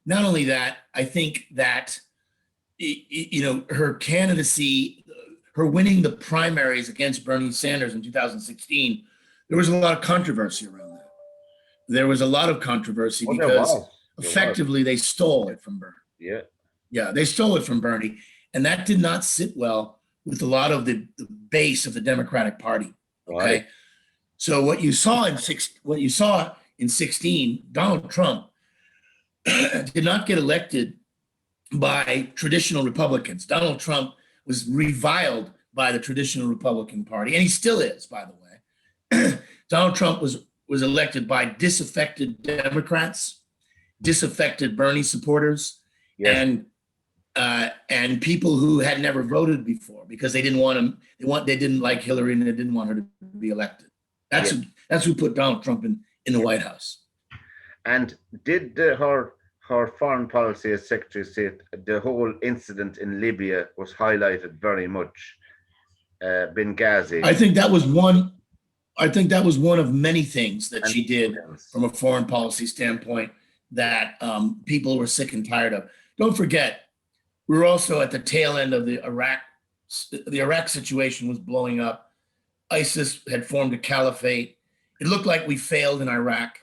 not only that, I think that, you know, her candidacy, her winning the primaries against Bernie Sanders in 2016, there was a lot of controversy around that. There was a lot of controversy because effectively they stole it from Bernie. Yeah. Yeah, they stole it from Bernie. And that did not sit well with a lot of the base of the Democratic Party. Okay. Right. So what you saw in 16, Donald Trump did not get elected by traditional Republicans. Donald Trump was reviled by the traditional Republican Party, and he still is, by the way. Donald Trump was elected by disaffected Democrats, disaffected Bernie supporters, Yes. and people who had never voted before because they didn't want him. They didn't like Hillary and they didn't want her to be elected. That's who put Donald Trump in the White House. And did her foreign policy as Secretary of State, the whole incident in Libya was highlighted very much. Benghazi. I think that was one. I think that was one of many things that she did from a foreign policy standpoint that people were sick and tired of. Don't forget, we were also at the tail end of the Iraq situation was blowing up. ISIS had formed a caliphate. It looked like we failed in Iraq.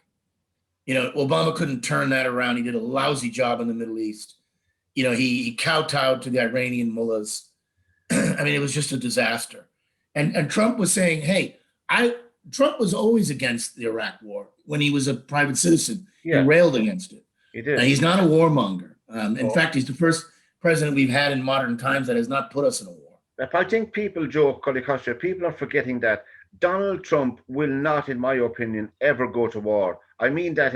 You know, Obama couldn't turn that around. He did a lousy job in the Middle East. You know, he kowtowed to the Iranian mullahs. I mean, it was just a disaster. And Trump was saying, hey, Trump was always against the Iraq war when he was a private citizen. Yeah. He railed against it. He did. And he's not a warmonger. In fact, he's the first president we've had in modern times that has not put us in a war. I think people, Joe Collicosta, people are forgetting that Donald Trump will not, in my opinion, ever go to war. I mean that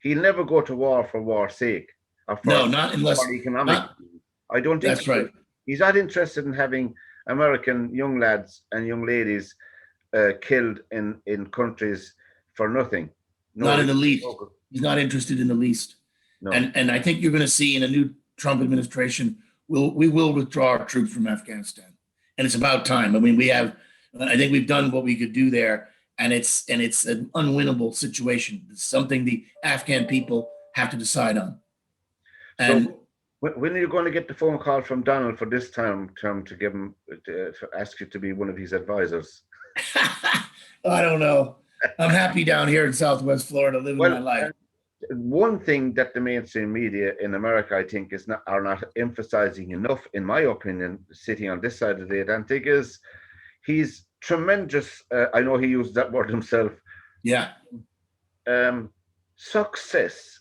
he'll never go to war for war's sake. Or for, no, not unless economic. I don't think that's right. He's not interested in having American young lads and young ladies killed in countries for nothing. No, not in the least. He's not interested in the least. No. And I think you're going to see in a new Trump administration, we will withdraw our troops from Afghanistan, and it's about time. I mean, I think we've done what we could do there, and it's an unwinnable situation. It's something the Afghan people have to decide on. And so, when are you going to get the phone call from Donald for this term to give him to ask you to be one of his advisors? I don't know. I'm happy down here in Southwest Florida living my life. One thing that the mainstream media in America, I think, are not emphasizing enough, in my opinion, sitting on this side of the Atlantic, is he's tremendous. I know he used that word himself. Yeah. Success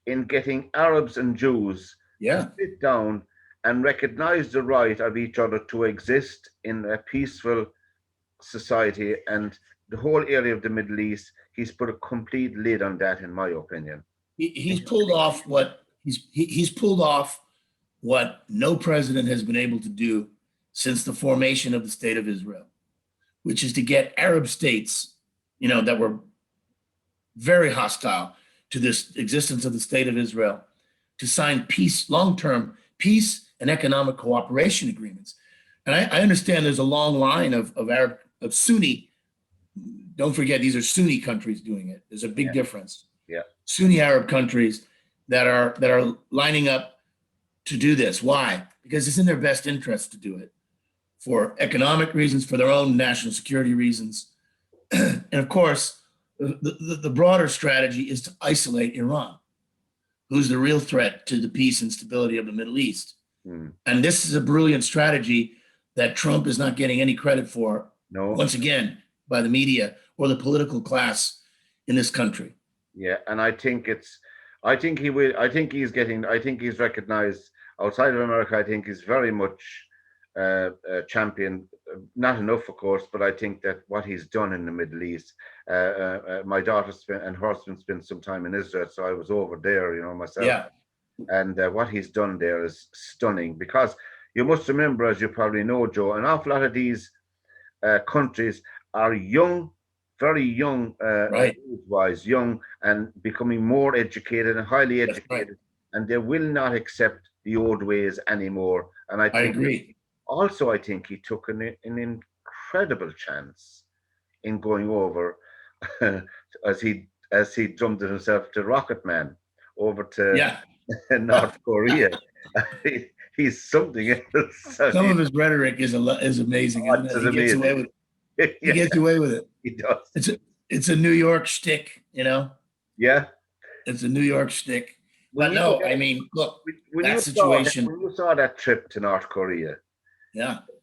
in getting Arabs and Jews to sit down and recognize the right of each other to exist in a peaceful society, and the whole area of the Middle East, he's put a complete lid on that, in my opinion. He's pulled off what he's pulled off what no president has been able to do since the formation of the State of Israel, which is to get Arab states, you know, that were very hostile to this existence of the State of Israel, to sign long-term peace and economic cooperation agreements. And I understand there's a long line of Sunni. Don't forget, these are Sunni countries doing it. There's a big difference. Yeah. Sunni Arab countries that are lining up to do this. Why? Because it's in their best interest to do it for economic reasons, for their own national security reasons. And of course, the broader strategy is to isolate Iran, who's the real threat to the peace and stability of the Middle East. And this is a brilliant strategy that Trump is not getting any credit for. No. Once again, by the media or the political class in this country. Yeah, and I think he's recognized outside of America. I think he's very much a champion. Not enough, of course, but I think that what he's done in the Middle East. My daughter and her husband spent some time in Israel, so I was over there, you know, myself. Yeah. And what he's done there is stunning, because you must remember, as you probably know, Joe, an awful lot of these countries are young, very young, age-wise, young, and becoming more educated and highly educated, and they will not accept the old ways anymore. And I agree. Also, I think he took an incredible chance in going over, as he drummed it himself, to Rocket Man over to North Korea. He's something else. Some of his rhetoric is amazing. He gets away with it. He gets away with it. He does. It's a New York shtick, you know? Yeah. It's a New York shtick. But no, I mean, look, when you saw that trip to North Korea,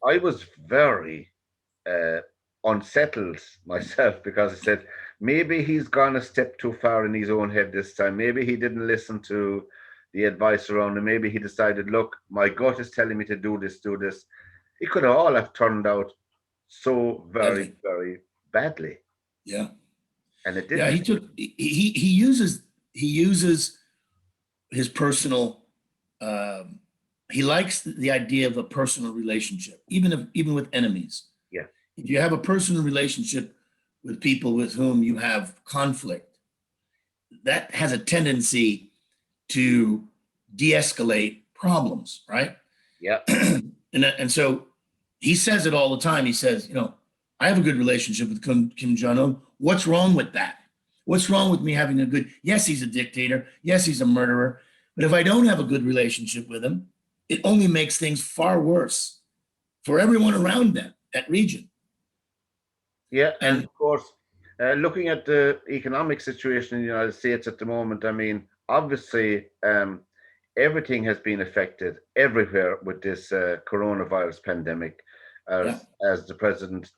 I was very unsettled myself, because I said, maybe he's gone a step too far in his own head this time. Maybe he didn't listen to the advice around him. Maybe he decided, look, my gut is telling me to do this, do this. It could all have turned out so very, very badly. Yeah. And it Yeah, didn't. he uses his personal. He likes the idea of a personal relationship, even with enemies. Yeah. If you have a personal relationship with people with whom you have conflict, that has a tendency to de-escalate problems, right? Yeah. And so he says it all the time. He says, I have a good relationship with Kim Jong-un. What's wrong with that? What's wrong with me having a good, yes, he's a dictator. Yes, he's a murderer. But if I don't have a good relationship with him, it only makes things far worse for everyone around that region. Yeah. And of course, looking at the economic situation in the United States at the moment, I mean, obviously, everything has been affected everywhere with this coronavirus pandemic, as the president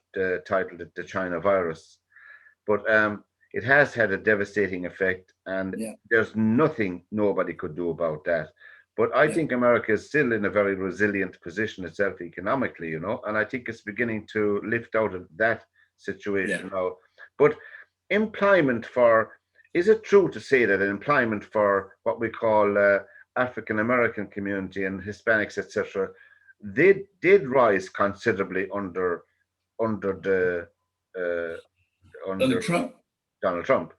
titled it, the China virus. But it has had a devastating effect, and there's nothing nobody could do about that. But I think America is still in a very resilient position itself economically, and I think it's beginning to lift out of that situation now. But employment is it true to say that employment for what we call African American community and Hispanics, etc., they did rise considerably under the under Trump. Donald Trump.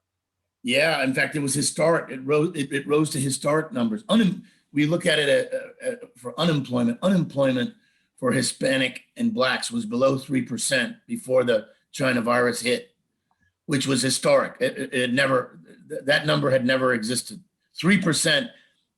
Yeah, in fact, it was historic. It rose to historic numbers. We look at it for unemployment. Unemployment for Hispanic and Blacks was below 3% before the China virus hit, which was historic. That number had never existed. 3%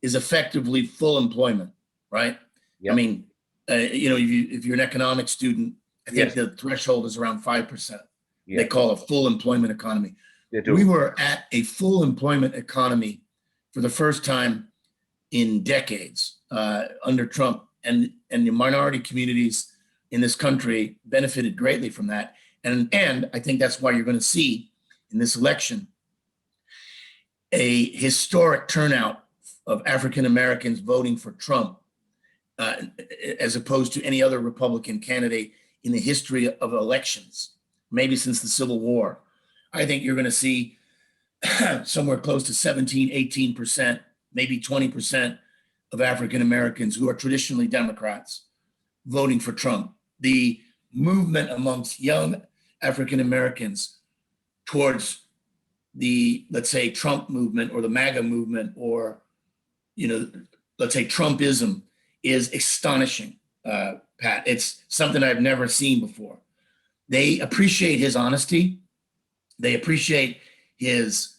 is effectively full employment, right? Yep. I mean, if you're an economics student, I think the threshold is around 5%. They call it full employment economy. We were at a full employment economy for the first time in decades under Trump, and the minority communities in this country benefited greatly from that. And I think that's why you're going to see in this election a historic turnout of African Americans voting for Trump, as opposed to any other Republican candidate in the history of elections, maybe since the Civil War. I think you're going to see somewhere close to 17, 18%, maybe 20% of African Americans who are traditionally Democrats voting for Trump. The movement amongst young African Americans towards the, let's say, Trump movement or the MAGA movement, or, let's say Trumpism, is astonishing, Pat. It's something I've never seen before. They appreciate his honesty. They appreciate his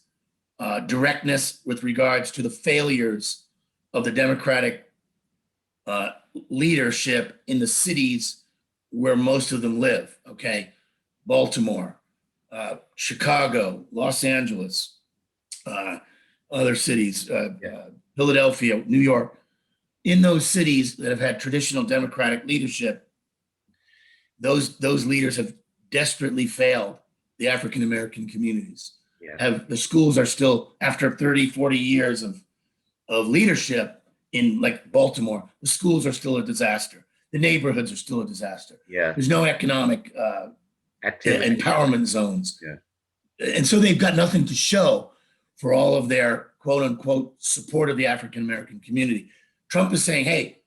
directness with regards to the failures of the Democratic leadership in the cities where most of them live, okay? Baltimore, Chicago, Los Angeles, other cities, Philadelphia, New York. In those cities that have had traditional Democratic leadership, those leaders have desperately failed the African American communities. The schools are still, after 30, 40 years of leadership in like Baltimore, the schools are still a disaster. The neighborhoods are still a disaster. There's no economic empowerment zones. And so they've got nothing to show for all of their quote unquote support of the African American community. Trump is saying, hey,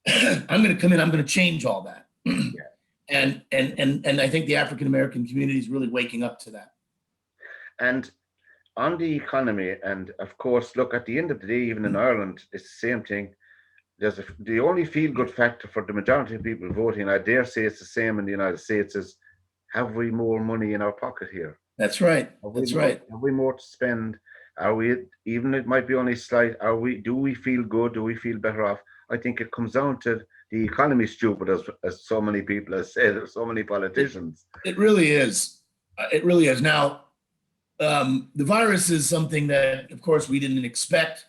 I'm going to come in, I'm going to change all that. And I think the African American community is really waking up to that. And on the economy, and of course, look, at the end of the day, even in Ireland, it's the same thing. The only feel-good factor for the majority of people voting, I dare say it's the same in the United States, is have we more money in our pocket here? That's right. Have we more to spend? Are we, even it might be only slight, do we feel good? Do we feel better off? I think it comes down to the economy stupid, as so many people have said, so many politicians. It really is. It really is. Now, the virus is something that, of course, we didn't expect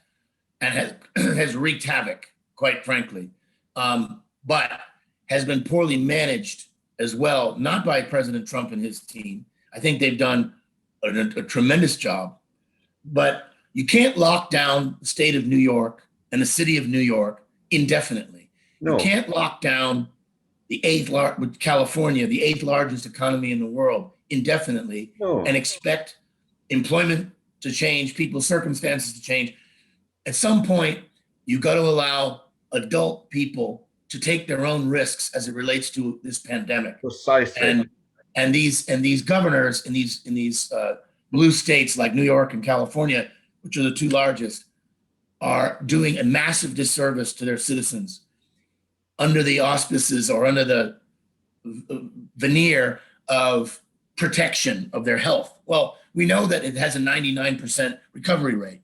and has wreaked havoc, quite frankly, but has been poorly managed as well, not by President Trump and his team. I think they've done a tremendous job, but you can't lock down the state of New York and the city of New York indefinitely. You No, can't lock down with California, the eighth largest economy in the world, indefinitely no. and expect employment to change, people's circumstances to change. At some point, you got to allow adult people to take their own risks as it relates to this pandemic. Precisely. And these governors in these blue states like New York and California, which are the two largest, are doing a massive disservice to their citizens under the auspices or under the veneer of protection of their health. Well, we know that it has a 99% recovery rate.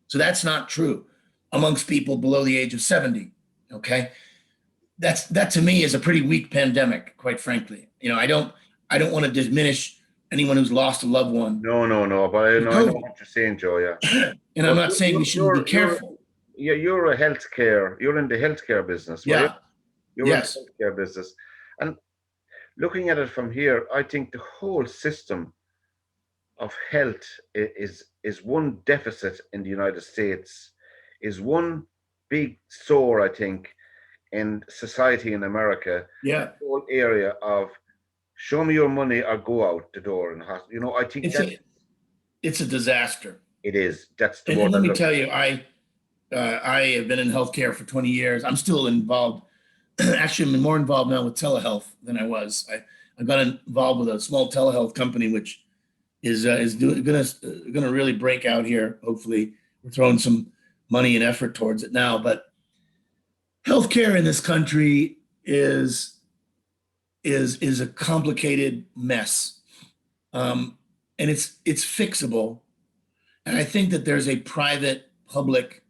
So that's not true amongst people below the age of 70. Okay. That to me is a pretty weak pandemic, quite frankly. I don't want to diminish anyone who's lost a loved one. No. But I know what you're saying, Joe. Yeah. And I'm not saying we shouldn't be careful. You're a healthcare. You're in the healthcare business. Yeah. Right? You're yes. in the healthcare business, and looking at it from here, I think the whole system of health is one deficit in the United States, is one big sore, I think, in society in America. Yeah. The whole area of show me your money or go out the door and I think it's a disaster. It is. That's the word. And let me tell you, I have been in healthcare for 20 years. I'm still involved. Actually, I'm more involved now with telehealth than I was. I got involved with a small telehealth company, which is going to really break out here. Hopefully, we're throwing some money and effort towards it now. But healthcare in this country is a complicated mess, and it's fixable. And I think that there's a private-public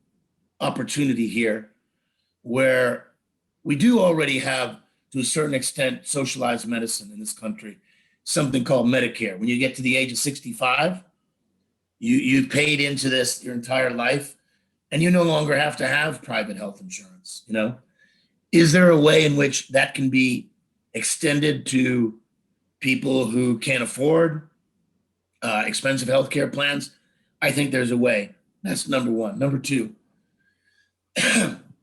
opportunity here where we do already have, to a certain extent, socialized medicine in this country, something called Medicare. When you get to the age of 65, you paid into this your entire life, and you no longer have to have private health insurance. Is there a way in which that can be extended to people who can't afford expensive healthcare plans? I think there's a way. That's number one. Number two,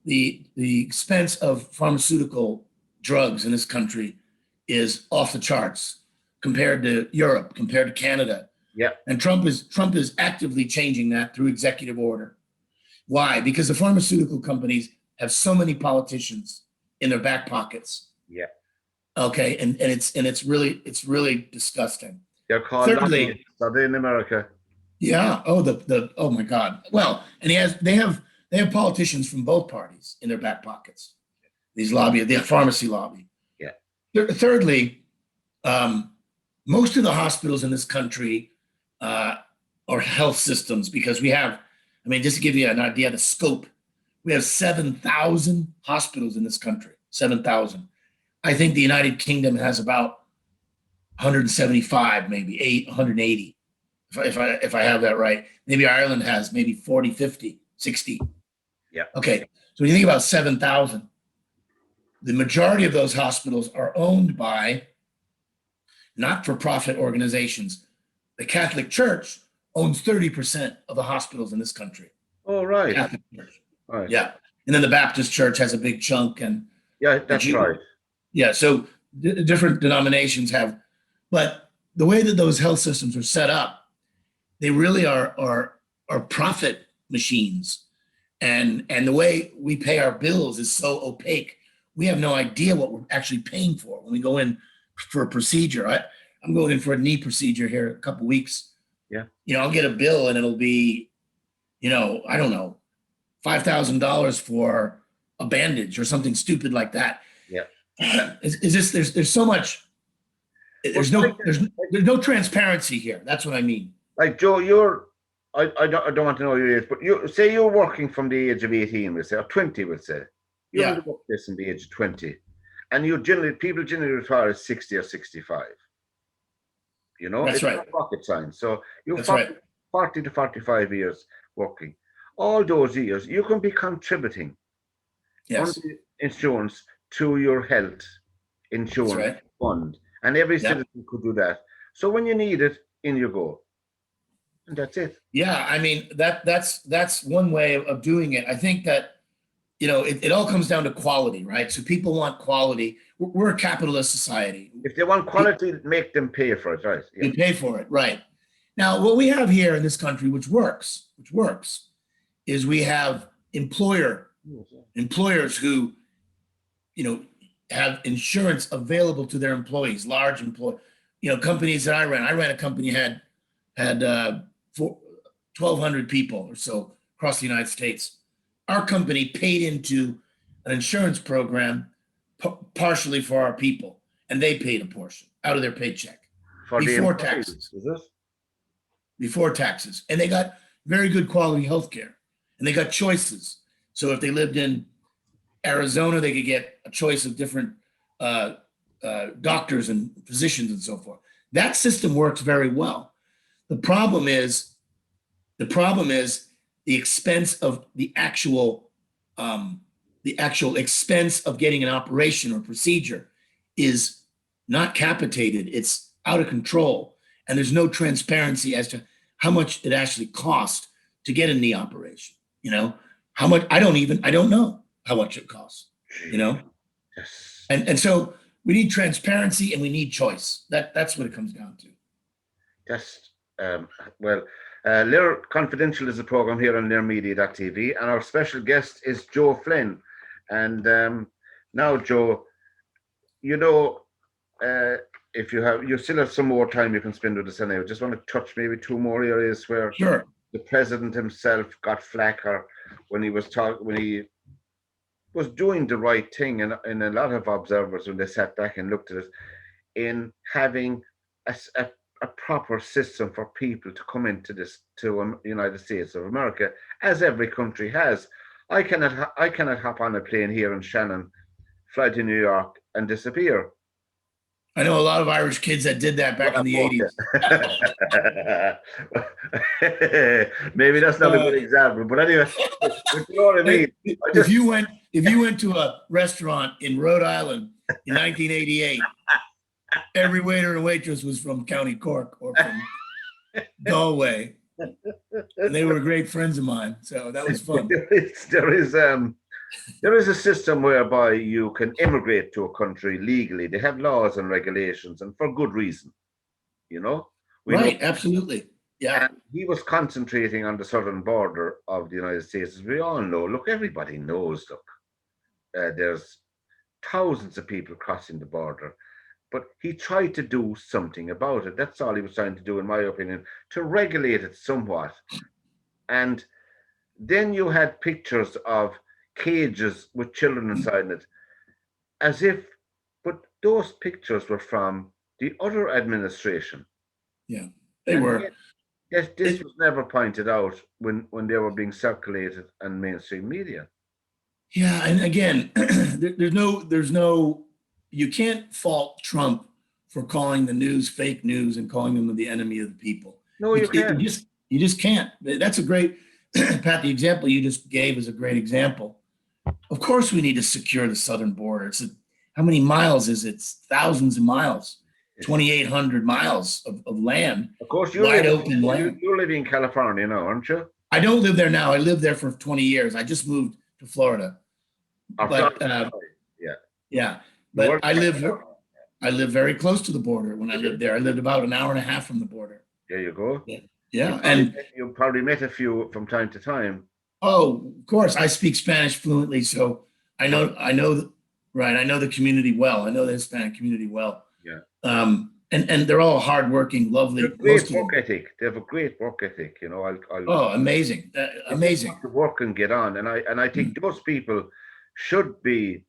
the expense of pharmaceutical drugs in this country is off the charts compared to Europe, compared to Canada. Yeah. And Trump is actively changing that through executive order. Why? Because the pharmaceutical companies have so many politicians in their back pockets. Yeah. Okay. And it's really disgusting. They're called lobbyists, are they in America? Yeah. Oh my God. Well, and they have politicians from both parties in their back pockets. These the pharmacy lobby. Yeah. Thirdly, most of the hospitals in this country are health systems, because we have, just to give you an idea of the scope, we have 7,000 hospitals in this country. 7,000. I think the United Kingdom has about 175, maybe 180. If I have that right. Maybe Ireland has maybe 40, 50, 60. Yeah. Okay. So when you think about 7,000, the majority of those hospitals are owned by not-for-profit organizations. The Catholic Church owns 30% of the hospitals in this country. Oh, right. Catholic Church. Right. Yeah. And then the Baptist Church has a big chunk. And yeah, that's right. Yeah. So different denominations have, but the way that those health systems are set up, they really are profit machines. And the way we pay our bills is so opaque. We have no idea what we're actually paying for when we go in for a procedure. I'm going in for a knee procedure here in a couple of weeks. Yeah. I'll get a bill and it'll be, I don't know, $5,000 for a bandage or something stupid like that. Yeah. There's so much, there's no transparency here. That's what I mean. Like, Joe, I don't want to know your age, but you're working from the age of 18, we'll say, or 20, we'll say. You're in the workplace in the age of 20. And people generally retire at 60 or 65. That's it's right. not rocket science. So you're 40 to 45 years working. All those years, you can be contributing on the insurance to your health insurance fund. And every citizen could do that. So when you need it, in you go. And that's it. Yeah, that's one way of doing it. I think that it all comes down to quality, right? So people want quality. We're a capitalist society. If they want quality, make them pay for it, right? You pay for it, right? Now, what we have here in this country, which works, is we have employers who, have insurance available to their employees, large companies that I ran a company had 1,200 people or so across the United States. Our company paid into an insurance program partially for our people, and they paid a portion out of their paycheck before taxes. Is this? Before taxes, and they got very good quality health care, and they got choices. So if they lived in Arizona, they could get a choice of different doctors and physicians and so forth. That system works very well. The problem is the expense of the actual expense of getting an operation or procedure is not capitated. It's out of control, and there's no transparency as to how much it actually costs to get a knee operation. How much? I don't know how much it costs. Yes. And so we need transparency and we need choice. That's what it comes down to. Just LíR Confidential is a program here on LíRmedia.tv, and our special guest is Joe Flynn. And now, Joe, if you still have some more time you can spend with us anyway. Just want to touch maybe two more areas where Sure. The president himself got flacker when he was doing the right thing, and a lot of observers, when they sat back and looked at it, in having a proper system for people to come into the United States of America, as every country has. I cannot hop on a plane here in Shannon, fly to New York, and disappear. I know a lot of Irish kids that did that back in the 80s. Maybe that's not a good example, but anyway, you know what I mean. If you went to a restaurant in Rhode Island in 1988, every waiter and waitress was from County Cork or from Galway, and they were great friends of mine. So that was fun. There is a system whereby you can immigrate to a country legally. They have laws and regulations, and for good reason. Right, absolutely. Yeah. And he was concentrating on the southern border of the United States, as we all know. Look, everybody knows, there's thousands of people crossing the border, but he tried to do something about it. That's all he was trying to do, in my opinion, to regulate it somewhat. And then you had pictures of cages with children inside it, but those pictures were from the other administration. Yeah, they were. This was never pointed out when they were being circulated in mainstream media. Yeah, and again, you can't fault Trump for calling the news fake news and calling them the enemy of the people. No, you can't. You just can't. That's a great, Pat, the example you just gave is a great example. Of course, we need to secure the southern border. How many miles is it? It's thousands of miles, 2,800 miles of land. Of course, open land. You're living in California now, aren't you? I don't live there now. I lived there for 20 years. I just moved to Florida. Yeah. But I live very close to the border when I lived there. I lived about an hour and a half from the border. There you go. Yeah. You probably met a few from time to time. Oh, of course. I speak Spanish fluently, so I know the community well. I know the Hispanic community well. Yeah. And they're all hardworking, lovely. Great work ethic. They have a great work ethic. Amazing, amazing. To work and get on, and I think those people should be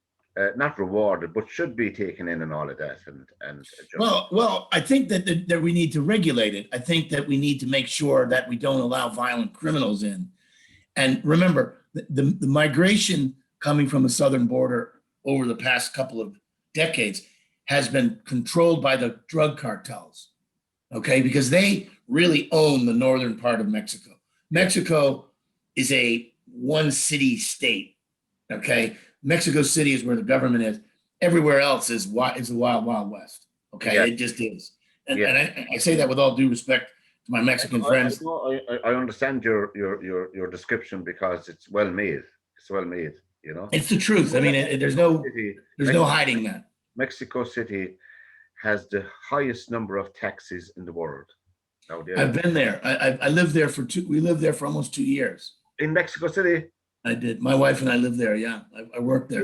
not rewarded, but should be taken in and all of that. Well, I think that we need to regulate it. I think that we need to make sure that we don't allow violent criminals in. And remember, the migration coming from the southern border over the past couple of decades has been controlled by the drug cartels, okay? Because they really own the northern part of Mexico. Mexico is a one city state, okay? Mexico City is where the government is. Everywhere else is the wild, wild west, okay? Yeah. It just is. And I say that with all due respect to my Mexican friends. I understand your description because it's well made. It's well made. you know. It's the truth. I mean, there's no City, hiding that. Mexico City has the highest number of taxis in the world. I've been there. I lived there we lived there for almost 2 years. In Mexico City? I did. My wife and I lived there. Yeah, I worked there.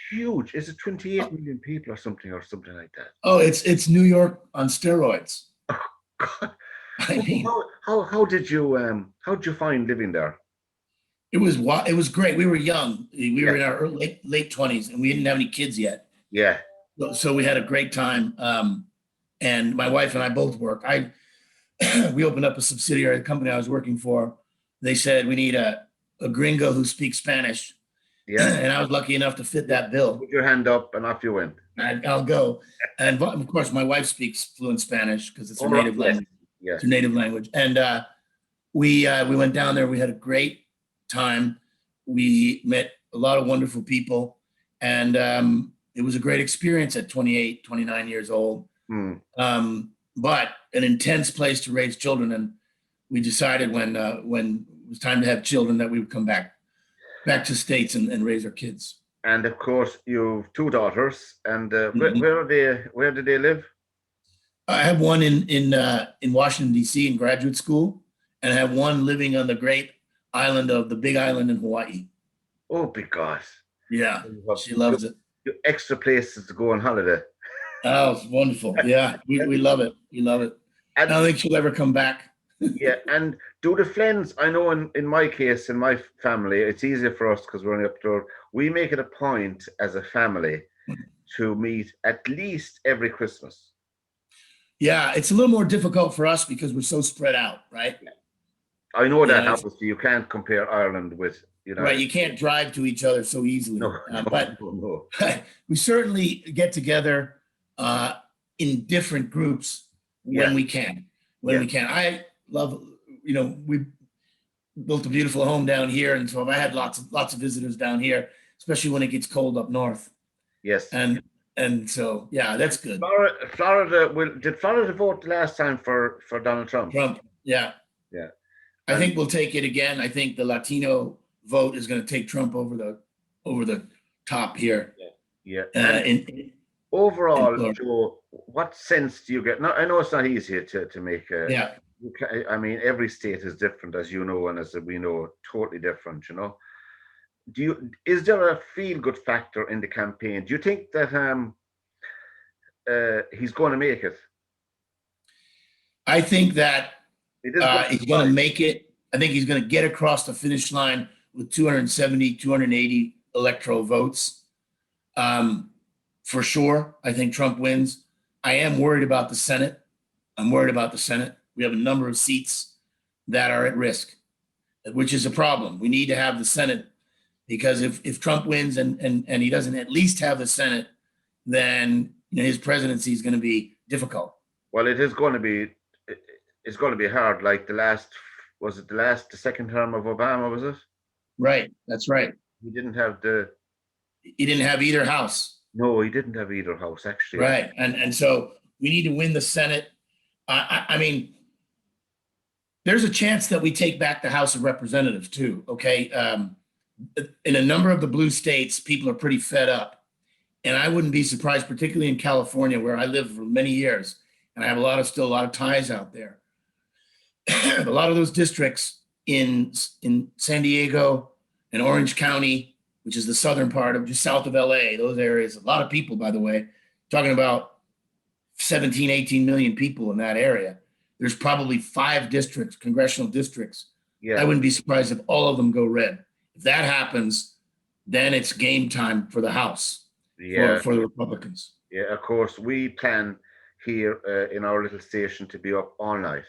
Huge. Is it 28 million people or something like that? Oh, it's New York on steroids. Oh God. I mean, how did you find living there? It was great. We were young. We were in our late 20s, and we didn't have any kids yet. Yeah. So we had a great time. And my wife and I both work. We opened up a subsidiary, the company I was working for. They said we need a gringo who speaks Spanish. Yeah. And I was lucky enough to fit that bill. Put your hand up and off you went. I'll go. And of course, my wife speaks fluent Spanish because it's her native language. Yeah. It's her native language. And we went down there. We had a great time. We met a lot of wonderful people. And it was a great experience at 28, 29 years old. But an intense place to raise children. And we decided when it was time to have children that we would come back to States and raise our kids. And of course, you've 2 daughters. And where do they live? I have one in Washington, D.C. in graduate school, and I have one living on the great island of the Big Island in Hawaii. Oh, because. Yeah, she loves it. Extra places to go on holiday. Oh, it's wonderful. Yeah, we love it. We love it. And I don't think she'll ever come back. Yeah, and do the Flynns, I know in my case, in my family, it's easier for us because we're only up there. We make it a point as a family to meet at least every Christmas. Yeah, it's a little more difficult for us because we're so spread out, right? I know that, obviously. You can't compare Ireland with, Right, you can't drive to each other so easily. But we certainly get together in different groups when we can. I love, we built a beautiful home down here, and so I had lots of visitors down here, especially when it gets cold up north. Yes. And so, yeah, that's good. Did Florida vote last time for Donald Trump? Yeah. Yeah. I think we'll take it again. I think the Latino vote is going to take Trump over the top here. Yeah. Overall, Joe, what sense do you get? Now, I know it's not easy to make. I mean, every state is different, as you know, and as we know, totally different. Is there a feel-good factor in the campaign? Do you think that he's going to make it? I think that he's going to make it. I think he's going to get across the finish line with 270, 280 electoral votes. For sure, I think Trump wins. I am worried about the Senate. We have a number of seats that are at risk, which is a problem. We need to have the Senate, because if Trump wins and he doesn't at least have the Senate, then his presidency is going to be difficult. Well, it's going to be hard. Like the second term of Obama, was it? Right. That's right. He didn't have either house. No, he didn't have either house, actually. Right. And so we need to win the Senate. I mean, there's a chance that we take back the House of Representatives too. Okay. In a number of the blue states, people are pretty fed up. And I wouldn't be surprised, particularly in California, where I lived for many years, and I have still a lot of ties out there. A lot of those districts in San Diego and Orange County, which is the southern part of just south of LA, those areas, a lot of people, by the way, talking about 17, 18 million people in that area. There's probably 5 districts, congressional districts. Yeah. I wouldn't be surprised if all of them go red. If that happens, then it's game time for the House, for the Republicans. Yeah, of course, we plan here in our little station to be up all night.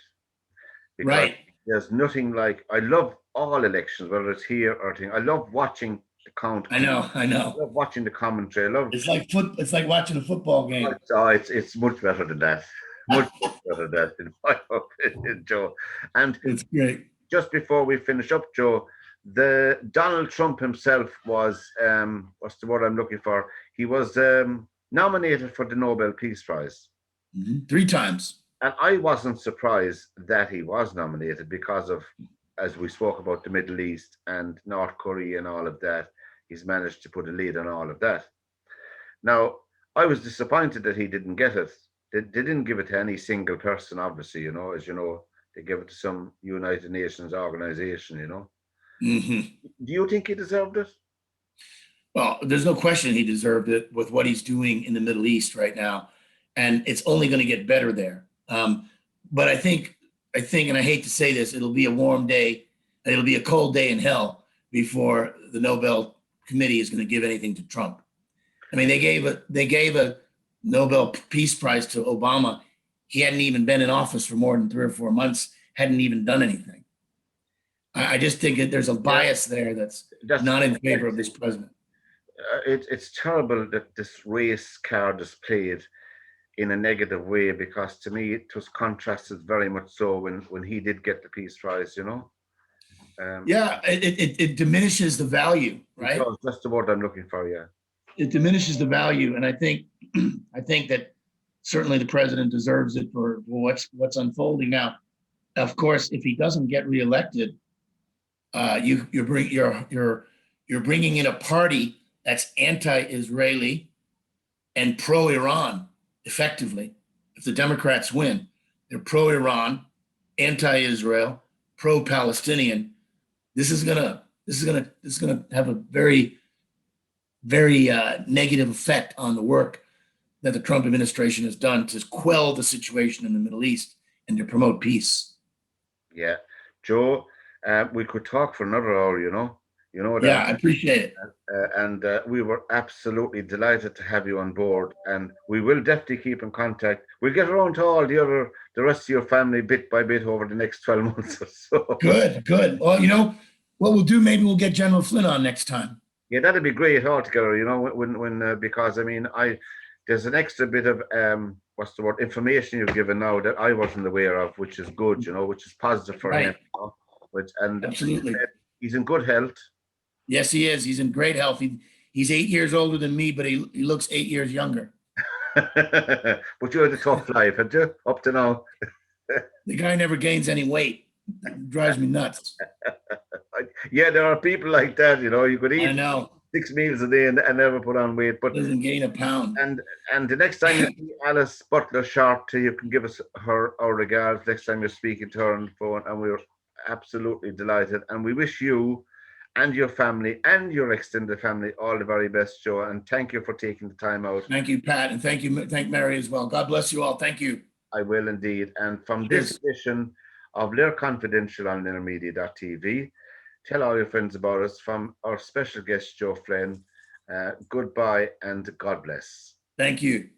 Right. There's nothing like, I love all elections, whether it's here or thing. I love watching the count. I know. I love watching the commentary. It's like watching a football game. It's much better than that. Much better than that, in my opinion, Joe. And it's great. Just before we finish up, Joe, the Donald Trump himself was what's the word I'm looking for? He was nominated for the Nobel Peace Prize. 3 times. And I wasn't surprised that he was nominated because of, as we spoke about, the Middle East and North Korea and all of that. he's managed to put a lid on all of that. Now, I was disappointed that he didn't get it. They didn't give it to any single person, obviously, as you know, they gave it to some United Nations organization. Mm-hmm. Do you think he deserved it? Well, there's no question he deserved it with what he's doing in the Middle East right now, and it's only going to get better there. But I think, and I hate to say this, it'll be a warm day, it'll be a cold day in hell before the Nobel Committee is going to give anything to Trump. I mean, they gave a Nobel Peace Prize to Obama. He hadn't even been in office for more than 3 or 4 months, hadn't even done anything. I just think that there's a bias there that's not in favor of this president. It's terrible that this race card is played in a negative way, because to me it was contrasted very much so when he did get the Peace Prize. Yeah, it diminishes the value, right? That's the word I'm looking for. Yeah, it diminishes the value, and I think that certainly the president deserves it for what's unfolding now. Of course, if he doesn't get reelected, you're bringing in a party that's anti-Israeli and pro-Iran. Effectively, if the Democrats win, they're pro-Iran, anti-Israel, pro-Palestinian. This is gonna have a very negative effect on the work that the Trump administration has done to quell the situation in the Middle East and to promote peace. Yeah, Joe, we could talk for another hour. You know that. Yeah, I appreciate it. And we were absolutely delighted to have you on board, and we will definitely keep in contact. We'll get around to all the rest of your family bit by bit over the next 12 months or so. Good. Well, what we'll do, maybe we'll get General Flynn on next time. Yeah, that'd be great altogether. When because I mean, there's an extra bit of what's the word, information you've given now that I wasn't aware of, which is good. Which is positive for him. And absolutely, he's in good health. Yes, he is. He's in great health. He's 8 years older than me, but he looks 8 years younger. But you had a tough life, had you, up to now? The guy never gains any weight. It drives me nuts. Yeah, there are people like that. You could eat 6 meals a day and never put on weight, but doesn't gain a pound. And the next time you see Alice Butler-Short, you can give us our regards next time you're speaking to her on the phone, and we're absolutely delighted. And we wish you and your family and your extended family all the very best, Joe. And thank you for taking the time out. Thank you, Pat, and thank Mary as well. God bless you all. Thank you. I will indeed. And from this edition of LíR Confidential on LíRmedia.tv, tell all your friends about us. From our special guest, Joe Flynn, goodbye and God bless. Thank you.